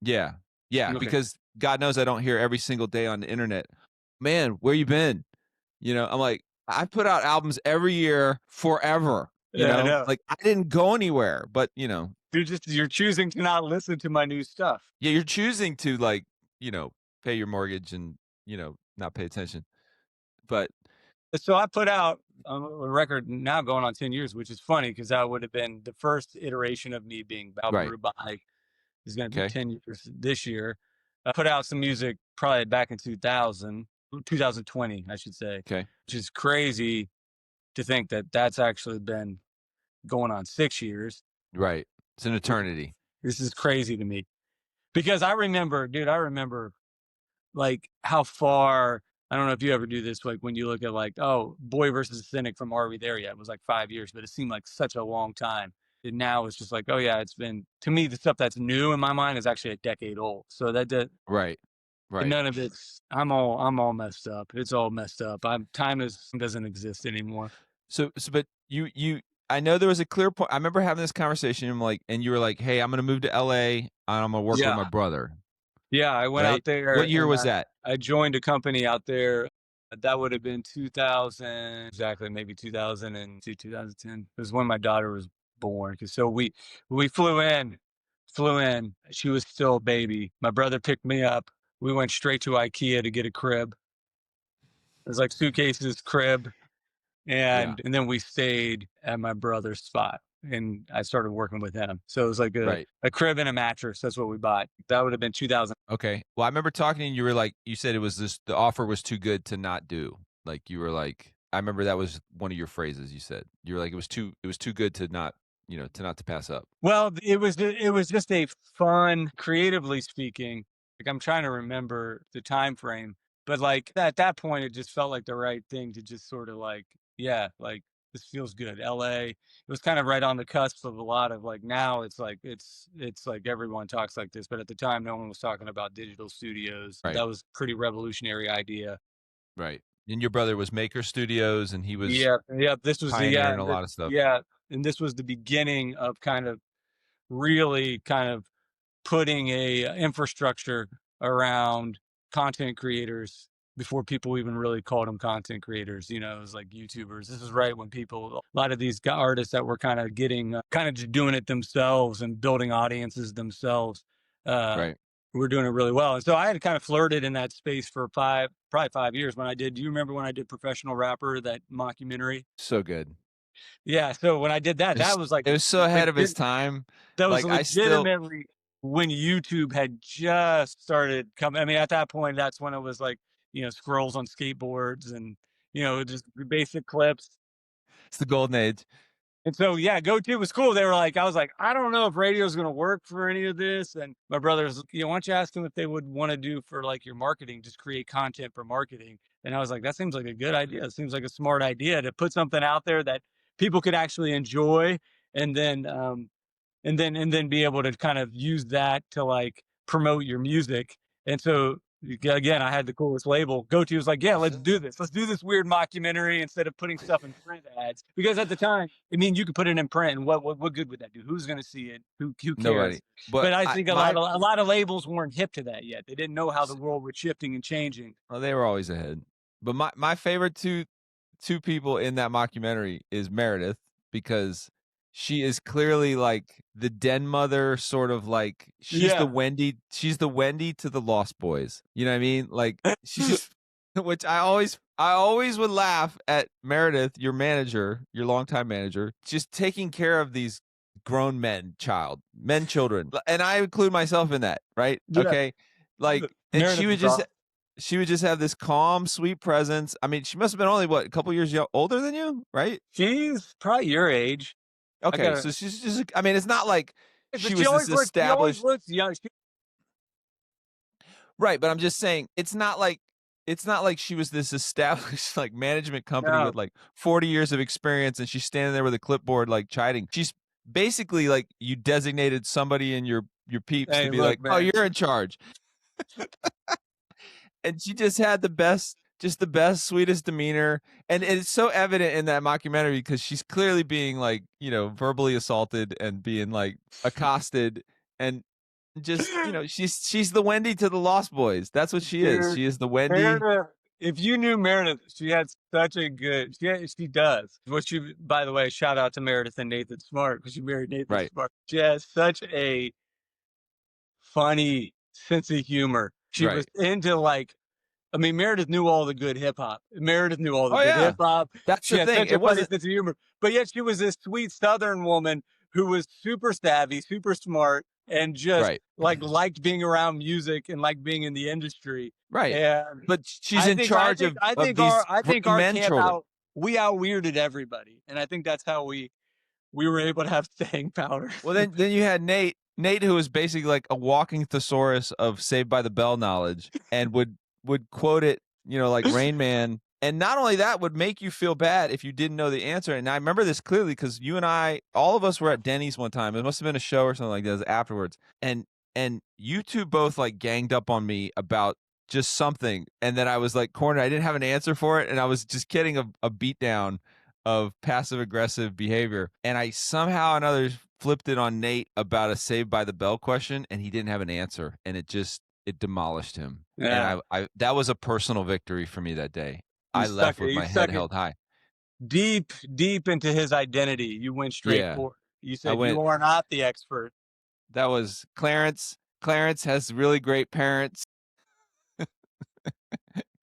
yeah. Yeah, Okay. because God knows I don't hear every single day on the internet, "Man, where you been?" You know, I'm like, I've put out albums every year forever, you Yeah, I know? know. Like I didn't go anywhere, but You're choosing to not listen to my new stuff. yeah, you're choosing to like, pay your mortgage and, not pay attention. But So I put out a record now going on 10 years, which is funny because that would have been the first iteration of me being right. Balburu by is going to be Okay. 10 years this year. I put out some music probably back in 2020, I should say, Okay. which is crazy to think that that's actually been going on 6 years. Right. It's an eternity. This is crazy to me because I remember like how far. I don't know if you ever do this, like when you look at like, oh, Boy versus Cynic from Are We There Yet? It was like 5 years, but it seemed like such a long time. And now it's just like, oh yeah, it's been, to me, the stuff that's new in my mind is actually a decade old. So Right. Right. none of it's, I'm all messed up. It's all messed up. Doesn't exist anymore. So but I know there was a clear point. I remember having this conversation and you were like, "Hey, I'm going to move to LA and I'm going to work with my Yeah. brother." Yeah. I went Right? out there What year and was that? I joined a company out there. That would have been 2000, exactly, maybe 2002, 2010. It was when my daughter was born. Cause so we flew in. She was still a baby. My brother picked me up. We went straight to IKEA to get a crib. It was like suitcases, crib, Yeah. and then we stayed at my brother's spot. And I started working with him. So it was like Right. a crib and a mattress. That's what we bought. That would have been 2000. Okay. Well, I remember talking to you, you were like, you said the offer was too good to not do. Like you were like, I remember that was one of your phrases you said. You were like, it was too good to not, to pass up. Well, it was just a fun, creatively speaking. Like I'm trying to remember the time frame, but like at that point, it just felt like the right thing to just sort of like, yeah, like this feels good. LA. It was kind of right on the cusp of a lot of like now it's like everyone talks like this, but at the time no one was talking about digital studios. Right. That was a pretty revolutionary idea. Right. And your brother was Maker Studios and he was Yeah, yeah. This was pioneering a lot of stuff. yeah, and this was the beginning of kind of really kind of putting a infrastructure around content creators before people even really called them content creators. You know, it was like YouTubers. This is right when people, a lot of these artists that were kind of getting, kind of just doing it themselves and building audiences themselves, uh, Right. were doing it really well. And so I had kind of flirted in that space for probably 5 years when I did. Do you remember when I did Professional Rapper, that mockumentary? So good. Yeah. So when I did that, that was like It was so ahead of his legit. time. That was Like, I still legitimately when YouTube had just started coming. I mean, at that point, that's when it was like, scrolls on skateboards and, just basic clips. it's the golden age. And so, yeah, GoTo was cool. They were like, I was like, I don't know if radio is going to work for any of this. And my brother's, why don't you ask them if they would want to do for like your marketing, just create content for marketing. And I was like, that seems like a good idea. It seems like a smart idea to put something out there that people could actually enjoy. And then, and then be able to kind of use that to like promote your music. And so again, I had the coolest label. GoTo was like, yeah, let's do this. Let's do this weird mockumentary instead of putting stuff in print ads. Because at the time, I mean, you could put it in print, and what good would that do? Who's going to see it? Who Nobody. cares? But But I I think my a lot of labels weren't hip to that yet. They didn't know how the world was shifting and changing. well, they were always ahead. But my favorite two people in that mockumentary is Meredith, because she is clearly like the den mother, sort of like Yeah. she's the Wendy to the Lost Boys. You know what I mean? Like, she's just which I always would laugh at Meredith, your manager, your longtime manager, just taking care of these grown children. And I include myself in that, right? Yeah. Okay. Like, and Meredith is awesome. she would just have this calm, sweet presence. I mean, she must have been only what, a couple years older than you, right? She's probably your age. I Okay, got so she's just, I mean, it's not like she but she was this always looks. She always established, looks young. right? But I'm just saying, it's not like she was this established like management company No, with like 40 years of experience, and she's standing there with a clipboard like chiding. She's basically like, you designated somebody in your peeps to hey, be like, look, "Oh, man. you're in charge." And she just had the best, sweetest demeanor. And it's so evident in that mockumentary because she's clearly being like, verbally assaulted and being like accosted, and just, she's the Wendy to the Lost Boys. That's what she is. Dude, She is the Wendy. Meredith. If you knew Meredith, she had such a good. She does. What she, by the way, shout out to Meredith and Nathan Smart because she married Nathan Right, Smart. She has such a funny sense of humor. She was right. into like. I mean, Meredith knew all the good hip hop. Meredith knew all the Oh good yeah. hip hop. That's She the had thing. such a It funny wasn't sense of humor. But yet she was this sweet Southern woman who was super savvy, super smart, and just right. like liked being around music and like being in the industry. Right. And But she's in charge of these I think grown our men camp children. out weirded everybody. And I think that's how we were able to have staying power. Well, then you had Nate, who was basically like a walking thesaurus of Saved by the Bell knowledge, and would quote it, like Rain Man. And not only that, would make you feel bad if you didn't know the answer. And I remember this clearly because you and I, all of us were at Denny's one time. It must have been a show or something like that afterwards. And you two both like ganged up on me about just something, and then I was like cornered. I didn't have an answer for it, and I was just getting a beat down of passive aggressive behavior. And I somehow or another flipped it on Nate about a Saved by the Bell question, and he didn't have an answer, and it demolished him. Yeah. And I that was a personal victory for me that day. You I stuck left it. with You my head stuck it held high. deep, deep into his identity. You went straight Yeah, for it. You I said went. you are not the expert. That was Clarence. Clarence has really great parents.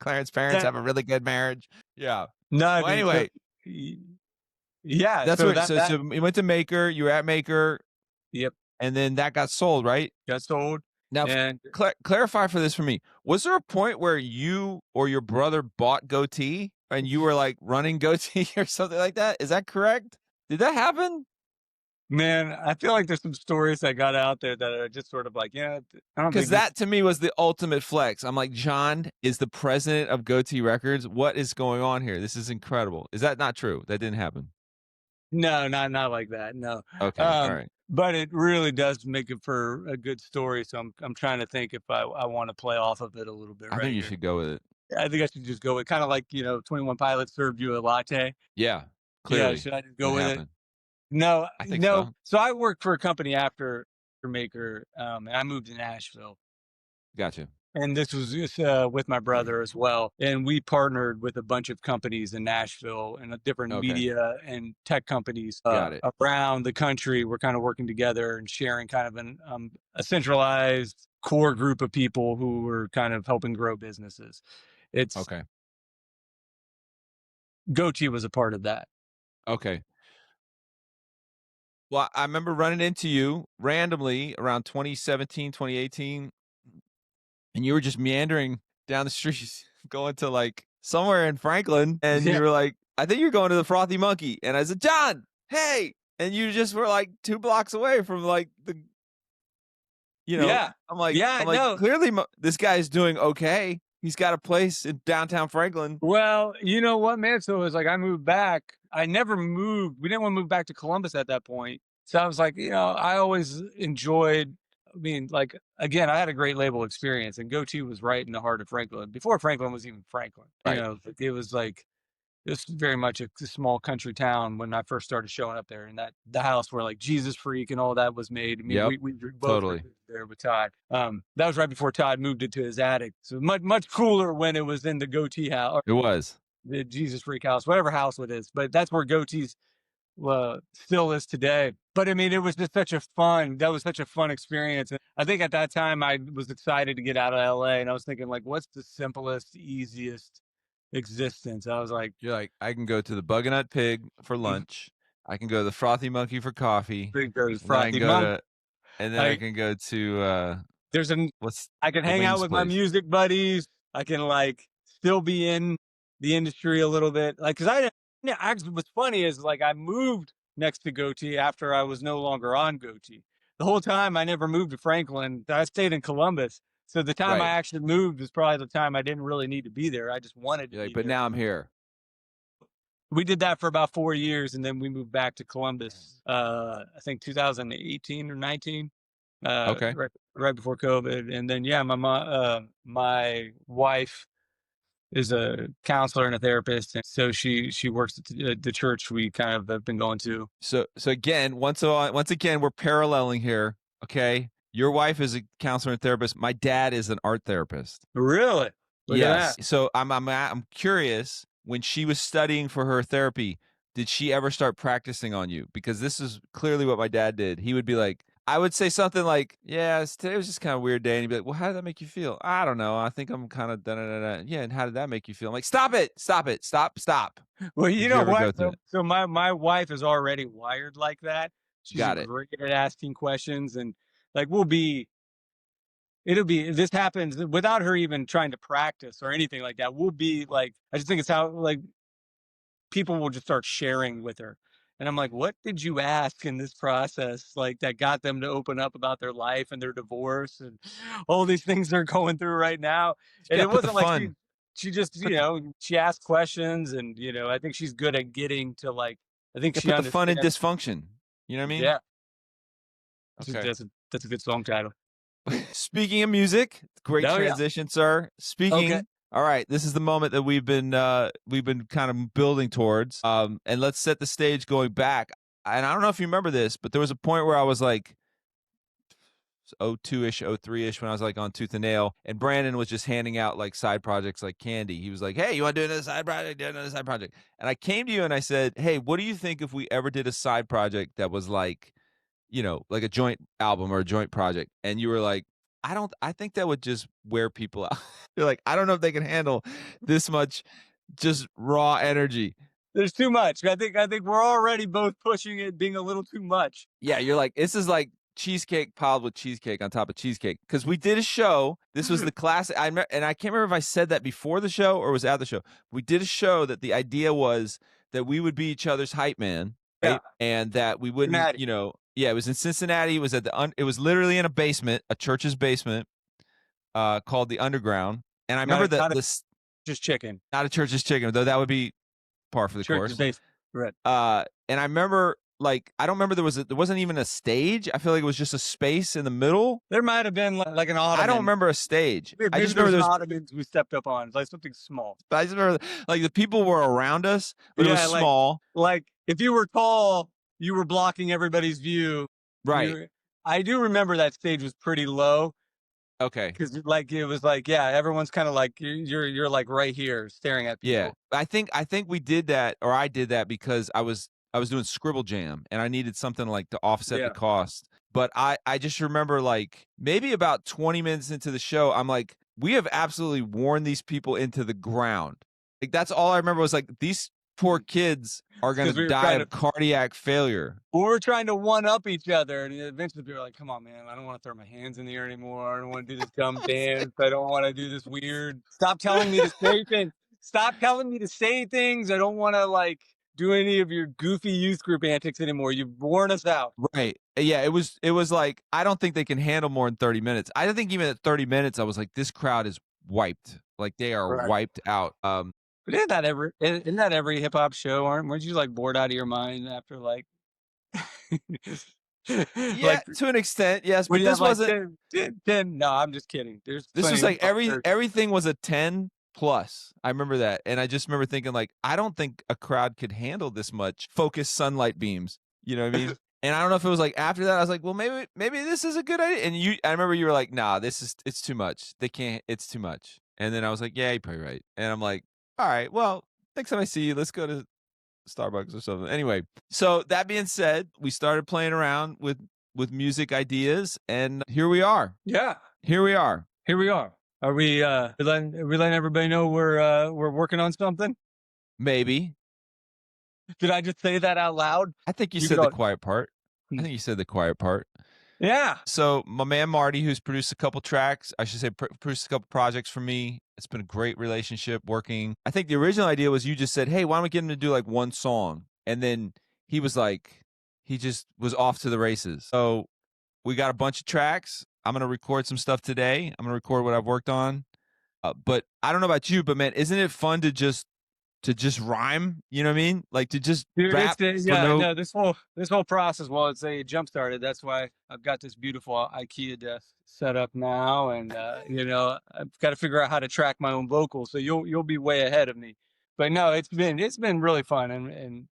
Clarence's parents That have a really good marriage. Yeah. no, Well, dude. So anyway, yeah. that's So what. that So that you went to Maker. You were at Maker, yep, and then that got sold, right? got sold. Now, And clarify for this for me. Was there a point where you or your brother bought Goatee and you were like running Goatee or something like that? Is that correct? Did that happen? man, I feel like there's some stories that got out there that are just sort of like, yeah, I don't Because think this. that to me was the ultimate flex. I'm like, John is the president of Goatee Records. What is going on here? This is incredible. Is that not true? That didn't happen. No, not like that. No. Okay. All right. But it really does make it for a good story. So I'm trying to think if I want to play off of it a little bit I right think you here. should go with it. I think I should just go with kind of like, 21 Pilots served you a latte. Yeah. Yeah, Clearly. should I just What go with it? happened? No, I think no. so. So I worked for a company after Maker, and I moved to Nashville. Gotcha. And this was just, with my brother as well. And we partnered with a bunch of companies in Nashville and different Okay. media and tech companies Got it. around the country. We're kind of working together and sharing kind of a centralized core group of people who were kind of helping grow businesses. It's Okay. Goatee was a part of that. Okay. Well, I remember running into you randomly around 2017, 2018, and you were just meandering down the streets going to like somewhere in Franklin, and Yeah. you were like, I think you're going to the Frothy Monkey. And I said, John, hey. And you just were like 2 blocks away from like Yeah. I'm Yeah. like, No. clearly this guy's doing okay. He's got a place in downtown Franklin. Well, you know what, man? So it was like I moved back. I never moved. We didn't want to move back to Columbus at that point. So I was like, I always enjoyed. I mean, like again, I had a great label experience, and Goatee was right in the heart of Franklin before Franklin was even Franklin. Right. It was like this was very much a small country town when I first started showing up there, and that the house where like Jesus Freak and all that was made. I mean, Yep. we both were Totally. there with Todd. That was right before Todd moved into his attic. So much cooler when it was in the Goatee house, It was. the Jesus Freak house, whatever house it is. But that's where Goatee's still is today. But I mean, it was just that was such a fun experience. And I think at that time I was excited to get out of LA, and I was thinking like, what's the simplest, easiest existence? I was like, You're like, I can go to the Bug and Nut Pig for lunch. I can go to the Frothy Monkey for coffee. big goes And then I can Frothy go Monk. to, and then I can go to, There's what's I can the hang out wings with my place? music buddies. I can like still be in the industry a little bit. Like, cause actually what's funny is like I moved next to Goatee after I was no longer on Goatee. The whole time I never moved to Franklin. I stayed in Columbus. So the time I Right. actually moved was probably the time I didn't really need to be there. I just wanted to You're like, be but there. now I'm here. We did that for about 4 years, and then we moved back to Columbus. I think 2018 or 19, Okay. right before COVID. And then yeah, my wife is a counselor and a therapist, and so she works at the church we kind of have been going to. So again, once again, we're paralleling here. Okay. Your wife is a counselor and therapist. My dad is an art therapist. Really? Look at Yes. that. So I'm curious, when she was studying for her therapy, did she ever start practicing on you? Because this is clearly what my dad did. He would be like, I would say something like, yeah, today was just kind of a weird day. And he'd be like, well, how did that make you feel? I don't know. I think I'm kind of da da da da. Yeah. And how did that make you feel? I'm like, stop it. Stop it. Stop. Stop. Well, you Did you know ever go what? through it? So my wife is already wired like that. She's Got it. great at asking questions, and like this happens without her even trying to practice or anything like that. We'll be like, I just think it's how like people will just start sharing with her. And I'm like, what did you ask in this process? Like that got them to open up about their life and their divorce and all these things they're going through right now. And Yeah. it Put the wasn't like fun. she just, Put the, she asked questions, and, I think she's good at getting to like, I think yeah, she put the fun in understands. dysfunction. You know what I mean? Yeah. Okay. That's a good song title. Speaking of music, great Oh yeah. transition, sir. Okay. All right, this is the moment that we've been kind of building towards. And let's set the stage going back. And I don't know if you remember this, but there was a point where I was like 02-ish, 03-ish, when I was like on Tooth and Nail, and Brandon was just handing out like side projects like candy. He was like, hey, you want to do another side project? Do another side project. And I came to you and I said, hey, what do you think if we ever did a side project that was like, like a joint album or a joint project? And you were like, I think that would just wear people out. You're like, I don't know if they can handle this much just raw energy. There's too much. I think we're already both pushing it, being a little too much. Yeah, you're like, this is like cheesecake piled with cheesecake on top of cheesecake. Because we did a show. This was the classic. And I can't remember if I said that before the show or was at the show. We did a show that the idea was that we would be each other's hype man, right? Yeah. And that we wouldn't, Cincinnati. yeah, it was in Cincinnati. It was it was literally in a basement, a church's basement, called the Underground. And I remember that this Just chicken. not a church's chicken, though that would be par for the Church course. is based. Right. And I remember, like, I don't remember there wasn't even a stage. I feel like it was just a space in the middle. There might have been like an ottoman. I don't remember a stage. Maybe I just remember there's an ottoman we stepped up on. It's like something small. I just remember like the people were around us, but it was Yeah, small. like if you were tall, you were blocking everybody's view. Right. You, I do remember that stage was pretty low Okay. because like it was like yeah, everyone's kind of like you're like right here staring at Yeah. people. I think we did that, or I did that because I was doing Scribble Jam and I needed something like to offset the Yeah. cost. But I just remember like maybe about 20 minutes into the show, I'm like, we have absolutely worn these people into the ground. Like that's all I remember was like these poor kids are gonna Because die of cardiac failure. we were trying to one up each other, and eventually people were like, "Come on, man! I don't want to throw my hands in the air anymore. I don't want to do this dumb dance. I don't want to do this weird. Stop telling me to say things. Stop telling me to say things. I don't want to like do any of your goofy youth group antics anymore. You've worn us out." Right. Yeah, it was like I don't think they can handle more than 30 minutes. I don't think even at 30 minutes I was like this crowd is wiped. Like they are Right. wiped out. But isn't that every hip hop show? Weren't you like bored out of your mind after like Yeah, like to an extent, yes, when but you have this like wasn't 10? No, I'm just kidding. There's this plenty was of like hip hop shows. everything was a 10 plus. I remember that. And I just remember thinking like I don't think a crowd could handle this much focused sunlight beams. You know what I mean? And I don't know if it was like after that I was like, well maybe this is a good idea. And I remember you were like, nah, it's too much. They can't it's too much. And then I was like, yeah, you're probably right. And I'm like, all right, well, next time I see you, let's go to Starbucks or something. Anyway, so that being said, we started playing around with music ideas, and here we are. Yeah, Here we are. here we are. Are we letting everybody know we're working on something? Maybe. Did I just say that out loud? I think you You could said the all, quiet part. I think you said the quiet part. yeah. So my man Marty, who's produced a couple tracks, I should say produced a couple projects for me. It's been a great relationship working. I think the original idea was you just said, hey, why don't we get him to do like one song? And then he was like, he just was off to the races. So we got a bunch of tracks. I'm going to record some stuff today. I'm going to record what I've worked on. But I don't know about you, but man, isn't it fun to just rhyme? You know what I mean? Like to just Dude, rap for yeah, no no, this whole process, well, it's a jump started. That's why I've got this beautiful IKEA desk set up now, and I've got to figure out how to track my own vocals. So you'll be way ahead of me. But no, it's been really fun, and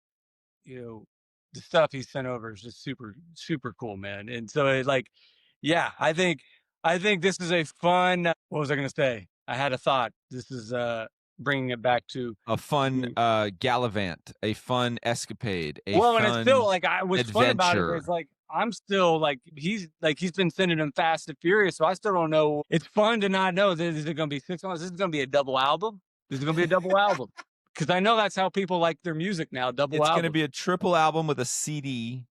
you know, the stuff he sent over is just super, super cool, man. And so it like, yeah, I think this is a fun. What was I gonna say? I had a thought. This is bringing it back to a fun the gallivant, a fun escapade, a well, and it's still fun like I was fun about it. It's adventure. like I'm still like he's been sending them Fast and Furious, so I still don't know. It's fun to not know that is it going to be 6 months. This is going to be a double album. This is going to be a double album because I know that's how people like their music now. Double It's going to album. be a triple album with a CD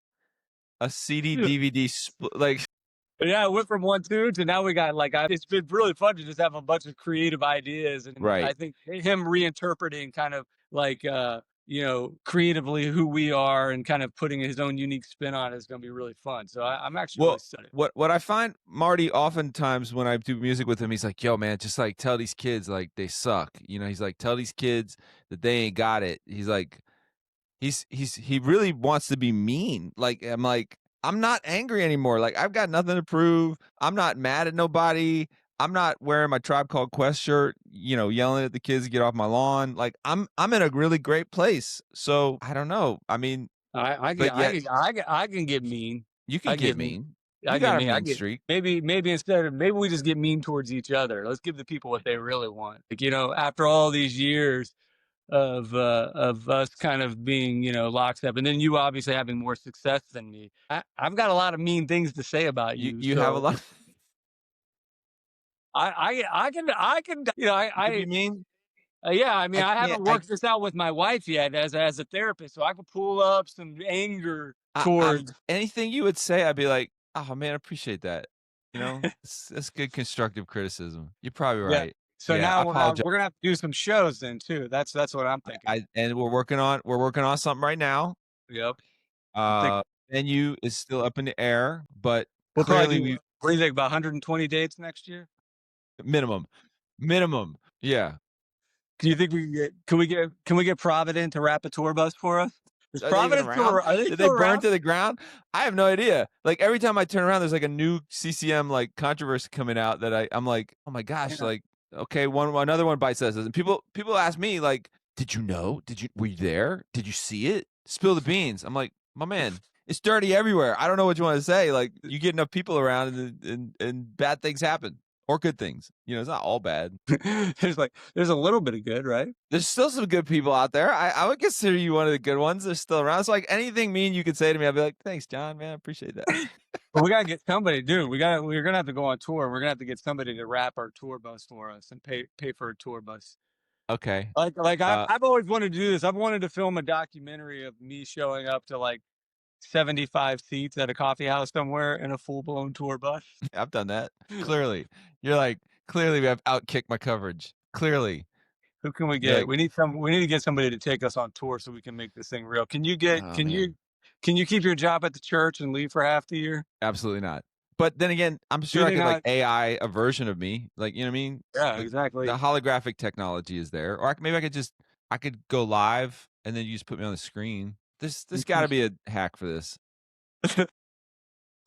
DVD like Yeah, I went from 1 2 to now we got like it's been really fun to just have a bunch of creative ideas, and I right. think him reinterpreting kind of like creatively who we are and kind of putting his own unique spin on it is going to be really fun. So I'm actually really Well, excited. what I find Marty oftentimes when I do music with him, he's like, "Yo, man, just like tell these kids like they suck." You know, he's like, "Tell these kids that they ain't got it." He's like, he really wants to be mean. Like I'm like, I'm not angry anymore. Like I've got nothing to prove. I'm not mad at nobody. I'm not wearing my Tribe Called Quest shirt, yelling at the kids to get off my lawn. Like I'm in a really great place. So I don't know. I mean, I but can I yet can I can I can get mean. you I can get get mean. mean. You I get got a mean. I mean get streak. maybe instead of maybe we just get mean towards each other. Let's give the people what they really want. Like after all these years of us kind of being lockstep, and then you obviously having more success than me. I've got a lot of mean things to say about You you. you have a So lot. I can You can be mean. yeah, I mean, I I can't. haven't worked this out with my wife yet as a therapist, so I could pull up some anger towards. Anything you would say, I'd be like, "Oh man, I appreciate that." That's good constructive criticism. You're probably Yeah. right. So Yeah, I now apologize. we're gonna have to do some shows then too. That's what I'm thinking. And we're working on something right now. Yep. I'm thinking Uh, Venue is still up in the air, but we'll probably clearly do. we What do you think about 120 dates next year? minimum, minimum. Yeah. Do you think can we get Provident to wrap a tour bus for us? Is Are they even Providence still around? are they Did they still burn around? to the ground? I have no idea. Like every time I turn around, there's like a new CCM like controversy coming out that I'm like, oh my gosh, Yeah. like okay, another one bites us. And people ask me like, did you know? Were you there? Did you see it? Spill the beans. I'm like, my man, it's dirty everywhere. I don't know what you want to say. Like, you get enough people around, and bad things happen, or good things. It's not all bad. There's a little bit of good, right? There's still some good people out there. I would consider you one of the good ones. They're still around. It's like anything mean you could say to me, I'd be like, thanks, John, man. I appreciate that. But we gotta get somebody, dude. We're gonna have to go on tour. We're gonna have to get somebody to wrap our tour bus for us and pay for a tour bus. Okay. I've always wanted to do this. I've wanted to film a documentary of me showing up to like 75 seats at a coffee house somewhere in a full blown tour bus. I've done that. Clearly. You're like, clearly we have outkicked my coverage. Clearly. Who can we You're get? like, We need to get somebody to take us on tour so we can make this thing real. Can you get oh, can man. you keep your job at the church and leave for half the year? Absolutely not. But then again, I'm Do sure I they could like not? AI a version of me. Like, you know what I mean? Yeah, Like, exactly. the holographic technology is there. Or maybe I could go live and then you just put me on the screen. There's got to be a hack for this.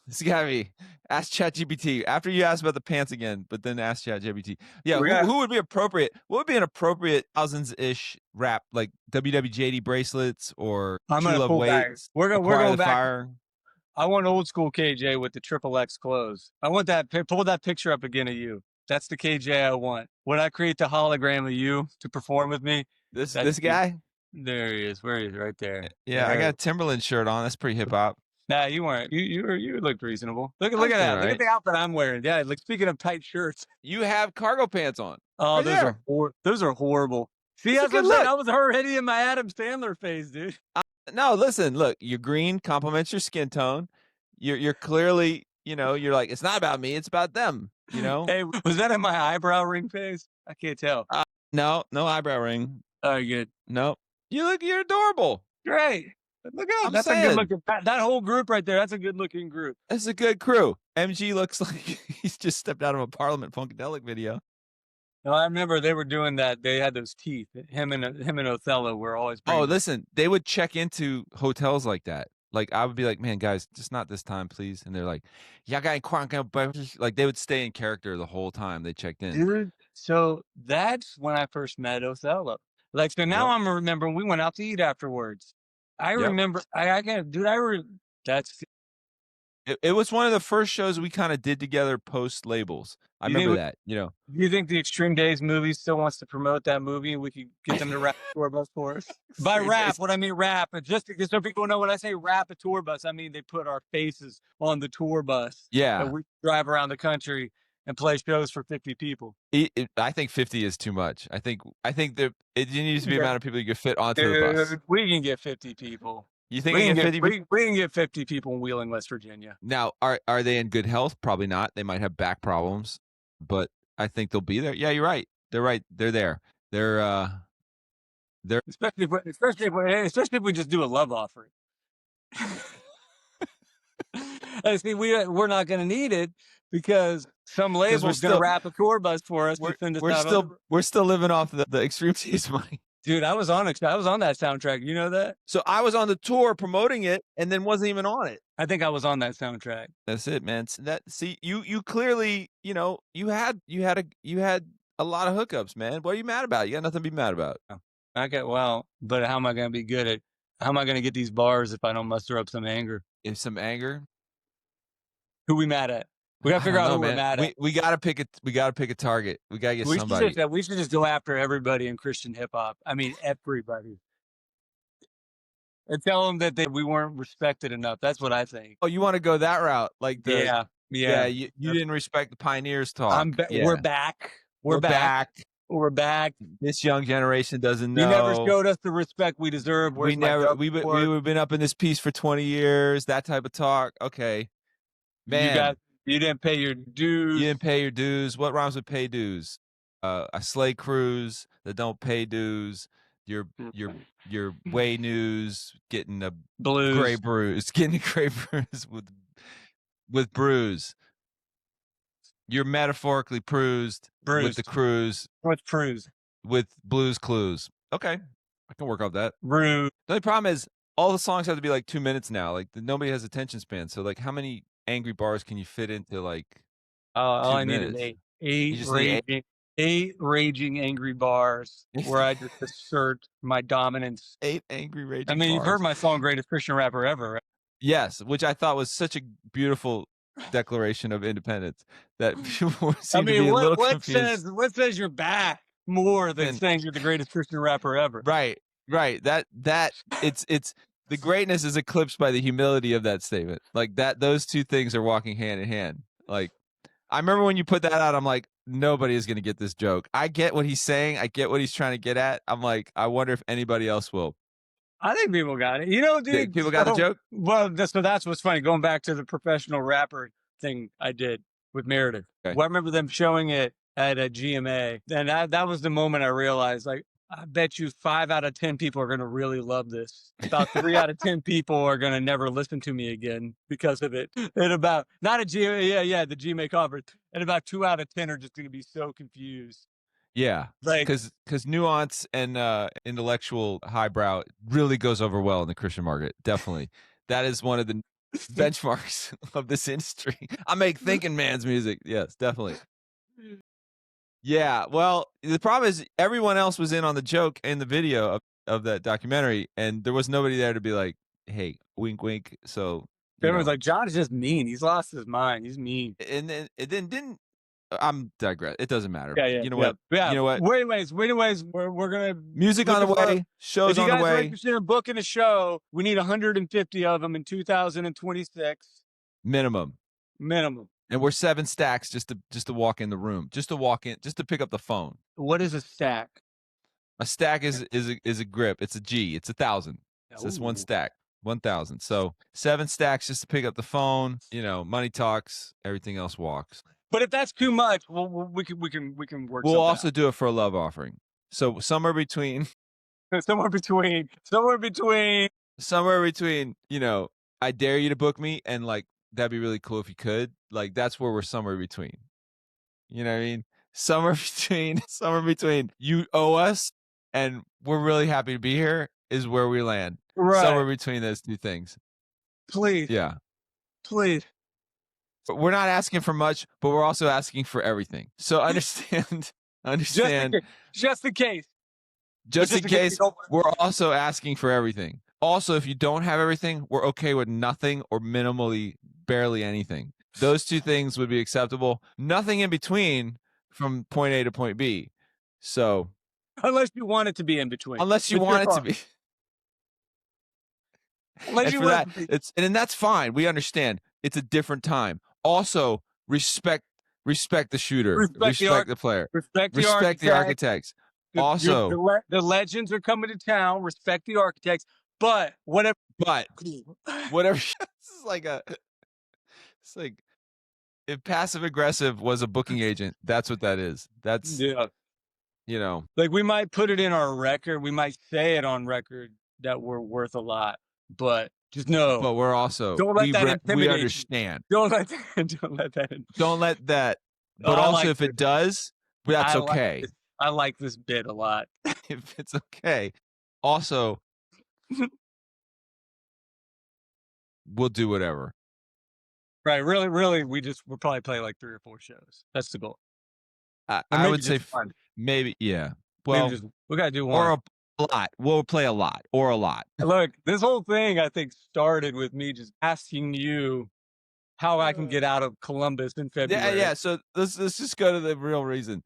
It's gotta be. Ask ChatGPT after you ask about the pants again, but then ask ChatGPT. Yeah, who would be appropriate? What would be an appropriate thousands-ish wrap, like WWJD bracelets or I'm True gonna Love pull back. weights, We're Acquire going the back. Fire? I want old school KJ with the triple X clothes. I want that. Pull that picture up again of you. That's the KJ I want. When I create the hologram of you to perform with me, This that's you. guy? There he is. Where he is, right there. Yeah, I got a Timberland shirt on. That's pretty hip hop. Nah, you weren't. You looked reasonable. Look at I that. feel Look at right. the outfit I'm wearing. Yeah, like speaking of tight shirts. You have cargo pants on. Oh, Right there. those are horrible. See, It's a that's what good I'm saying. look. I was already in my Adam Sandler phase, dude. No, listen, look, you're green, complements your skin tone. You're clearly, you're like, it's not about me, it's about them, Hey, was that in my eyebrow ring phase? I can't tell. No eyebrow ring. All right, good. No. You're adorable. Great. Look at I'm that's a saying. good looking. That whole group right there. That's a good looking group. It's a good crew. MG looks like he's just stepped out of a Parliament Funkadelic video. No, I remember they were doing that. They had those teeth. Him and Othello were always. Oh, listen, they would check into hotels like that. Like, I would be like, man, guys, just not this time, please. And they're like, yeah, guy, like they would stay in character the whole time they checked in. Dude, so that's when I first met Othello. Like, so now I'm remembering we went out to eat afterwards. I remember. I can't, dude. That's. It was one of the first shows we kind of did together post labels. I remember that. Do you think the Extreme Days movie still wants to promote that movie and we could get them to wrap a tour bus for us? By wrap, what I mean wrap, just so people know when I say wrap a tour bus, I mean they put our faces on the tour bus. Yeah. And we drive around the country and play shows for 50 people. I think 50 is too much. I think that it needs to be the amount of people you could fit onto the bus. We can get 50 people. You think we can get 50 people? We can get 50 people in Wheeling, West Virginia. Now, are they in good health? Probably not. They might have back problems, but I think they'll be there. Yeah, you're right. They're right. They're there. They're especially if we just do a love offering. See, we're not going to need it because some label's going to wrap a tour bus for us to send us out. We're still living off the Extreme Days money. Dude, I was on that soundtrack. You know that? So I was on the tour promoting it, and then wasn't even on it. I think I was on that soundtrack. That's it, man. You clearly, you had a lot of hookups, man. What are you mad about? You got nothing to be mad about. But how am I going to be good at? How am I going to get these bars if I don't muster up some anger? Some anger. Who we mad at? We gotta figure out who we're mad at. We gotta pick a target. We gotta get somebody. We should just go after everybody in Christian hip hop. I mean, everybody, and tell them that we weren't respected enough. That's what I think. Oh, you want to go that route? Like yeah. You didn't respect the pioneers talk. We're back. We're back. This young generation doesn't know. You never showed us the respect we deserve. We've been up in this piece for 20 years. That type of talk. Okay. Man, you didn't pay your dues. You didn't pay your dues. What rhymes with pay dues? A sleigh cruise that don't pay dues. Your way news getting a gray bruise. Getting a gray bruise with bruise. You're metaphorically bruised with the cruise. What's cruise? With Blues Clues. Okay, I can work off that. Rude. The only problem is all the songs have to be like 2 minutes now. Like nobody has attention span. So like, how many angry bars can you fit into like? All I need is 8. 8 8 raging angry bars where I just assert my dominance. 8 angry I raging mean, you've heard bars. my song "Greatest Christian Rapper Ever," right? Yes, which I thought was such a beautiful declaration of independence that people I seem to mean, be a little what confused. says you're back more than And saying you're the greatest Christian rapper ever? right, right. That it's the greatness is eclipsed by the humility of that statement. Like that, those two things are walking hand in hand. Like I remember when you put that out, I'm like, nobody is going to get this joke. I get what he's saying. I get what he's trying to get at. I'm like, I wonder if anybody else will. I think people got it. You know, dude. People got the So, joke? well, so that's what's funny. Going back to the professional rapper thing I did with Meredith. Okay. Well, I remember them showing it at a GMA, and that was the moment I realized, like, I bet you 5 out of 10 people are going to really love this. About 3 out of 10 people are going to never listen to me again because of it. And about not a GMA, the GMA conference, and about 2 out of 10 are just going to be so confused. Yeah, Like, because nuance and intellectual highbrow really goes over well in the Christian market. Definitely, that is one of the benchmarks of this industry. I make thinking man's music. Yes, definitely. Yeah. Well, the problem is everyone else was in on the joke in the video of that documentary, and there was nobody there to be like, "Hey, wink, wink." So everyone's like, John is just mean. He's lost his mind. He's mean. and then it then didn't. I'm digress. It doesn't matter. Yeah. You know what? You know what? Anyways, we're gonna Music on the way. Shows if you on the guys are way. interested in booking a show, we need 150 of them in 2026 Minimum. minimum. And we're 7 stacks just to walk in the room, just to pick up the phone. What is a stack? A stack is a grip. It's a G. It's 1,000. So it's one Ooh. stack, 1,000. So 7 stacks just to pick up the phone. You know, money talks. Everything else walks. But if that's too much, we can work. We'll also out. do it for a love offering. So somewhere between. somewhere between. You know, I dare you to book me, and like that'd be really cool if you could. Like that's where we're somewhere between. You know what I mean? Somewhere between you owe us and we're really happy to be here is where we land. Right. Somewhere between those two things. Please. Yeah. Please. But we're not asking for much, but we're also asking for everything. So understand. Just in case. Just in case, we're also asking for everything. Also, if you don't have everything, we're okay with nothing or minimally, barely anything. Those two things would be acceptable. Nothing in between from point A to point B. So, unless you want it to be in between. Unless you want it to be. Unless you want it to be. And that's fine. We understand. It's a different time. Also, respect the shooter. Respect the player. Respect the architects. Also, the legends are coming to town. Respect the architects. But whatever. This is like it's like if passive aggressive was a booking agent, that's what that is. That's you know, like we might put it in our record. We might say it on record that we're worth a lot, but just know. But we're also don't let that intimidate. We understand. Don't let that. Don't let that. But also, like if it does, that's okay. I like this bit a lot. If it's okay. Also, we'll do whatever. Right. Really, we'll probably play like 3 or 4 shows. That's the goal. I would say maybe, yeah. Well, we got to do one. Or a lot. We'll play a lot or a lot. Look, this whole thing, I think, started with me just asking you how I can get out of Columbus in February. Yeah. So let's just go to the real reason.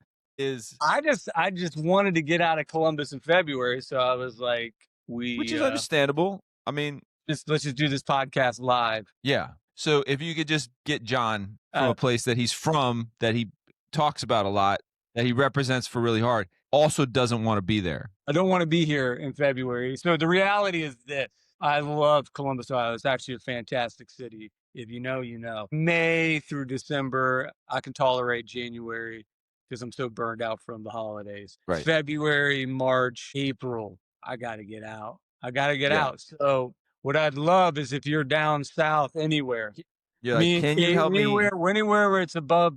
I just wanted to get out of Columbus in February, so I was like, which is understandable. I mean, let's just do this podcast live. Yeah. So if you could just get John from a place that he's from, that he talks about a lot, that he represents for really hard, also doesn't want to be there. I don't want to be here in February. So the reality is this. I love Columbus, Ohio. It's actually a fantastic city. If you know, you know. May through December, I can tolerate January because I'm so burned out from the holidays. Right. February, March, April, I got to get out. out. So what I'd love is if you're down south anywhere. You're like, can you help me? Anywhere where it's above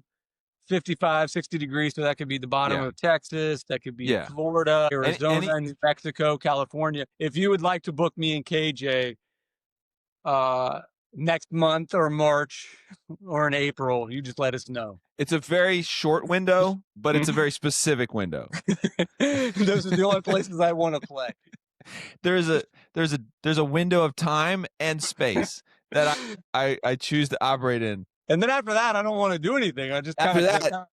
55, 60 degrees. So that could be the bottom of Texas. That could be Florida, Arizona, New Mexico, California. If you would like to book me and KJ, next month or March or in April. You just let us know. It's a very short window, but it's a very specific window. Those are the only places I want to play. There's a window of time and space that I choose to operate in. And then after that, I don't want to do anything. I just After that,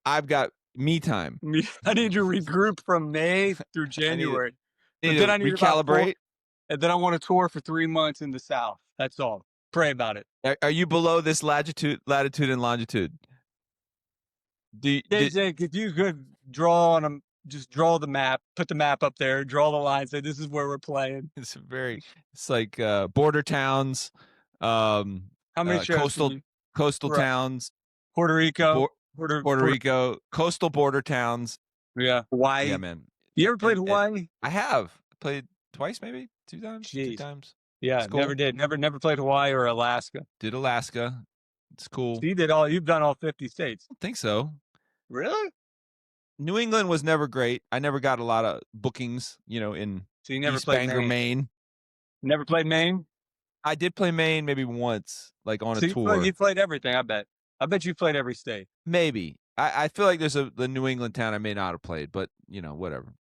I've got me time. I need to regroup from May through January. I need to recalibrate. And then I want to tour for 3 months in the South. That's all. Pray about it. Are you below this latitude and longitude? If you could draw on them, just draw the map, put the map up there, draw the line, say this is where we're playing. It's like border towns, how many shows coastal towns, Puerto Rico, Puerto Rico, coastal border towns. Yeah, Hawaii. Yeah, man. You ever played Hawaii? I have played twice, maybe 2 times. Jeez. 2 times. Yeah, cool. Never did. Never played Hawaii or Alaska. Did Alaska. It's cool. So you've done all 50 states. I think so. Really? New England was never great. I never got a lot of bookings, in so you never East played Bangor, Maine. Never played Maine? I did play Maine maybe once, like on a tour. You played everything, I bet. I bet you played every state. Maybe. I feel like there's the New England town I may not have played, but whatever.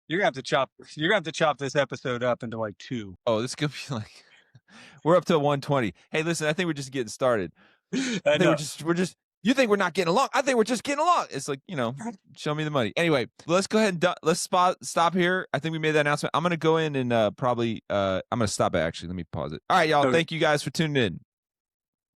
You're gonna have to chop this episode up into like 2. Oh, this could be like we're up to 120. Hey, listen, I think we're just getting started. I know. We're just you think we're not getting along. I think we're just getting along. It's like, show me the money. Anyway, let's go ahead and let's stop here. I think we made that announcement. I'm going to go in and probably I'm going to stop it actually. Let me pause it. All right, y'all. Okay. Thank you guys for tuning in.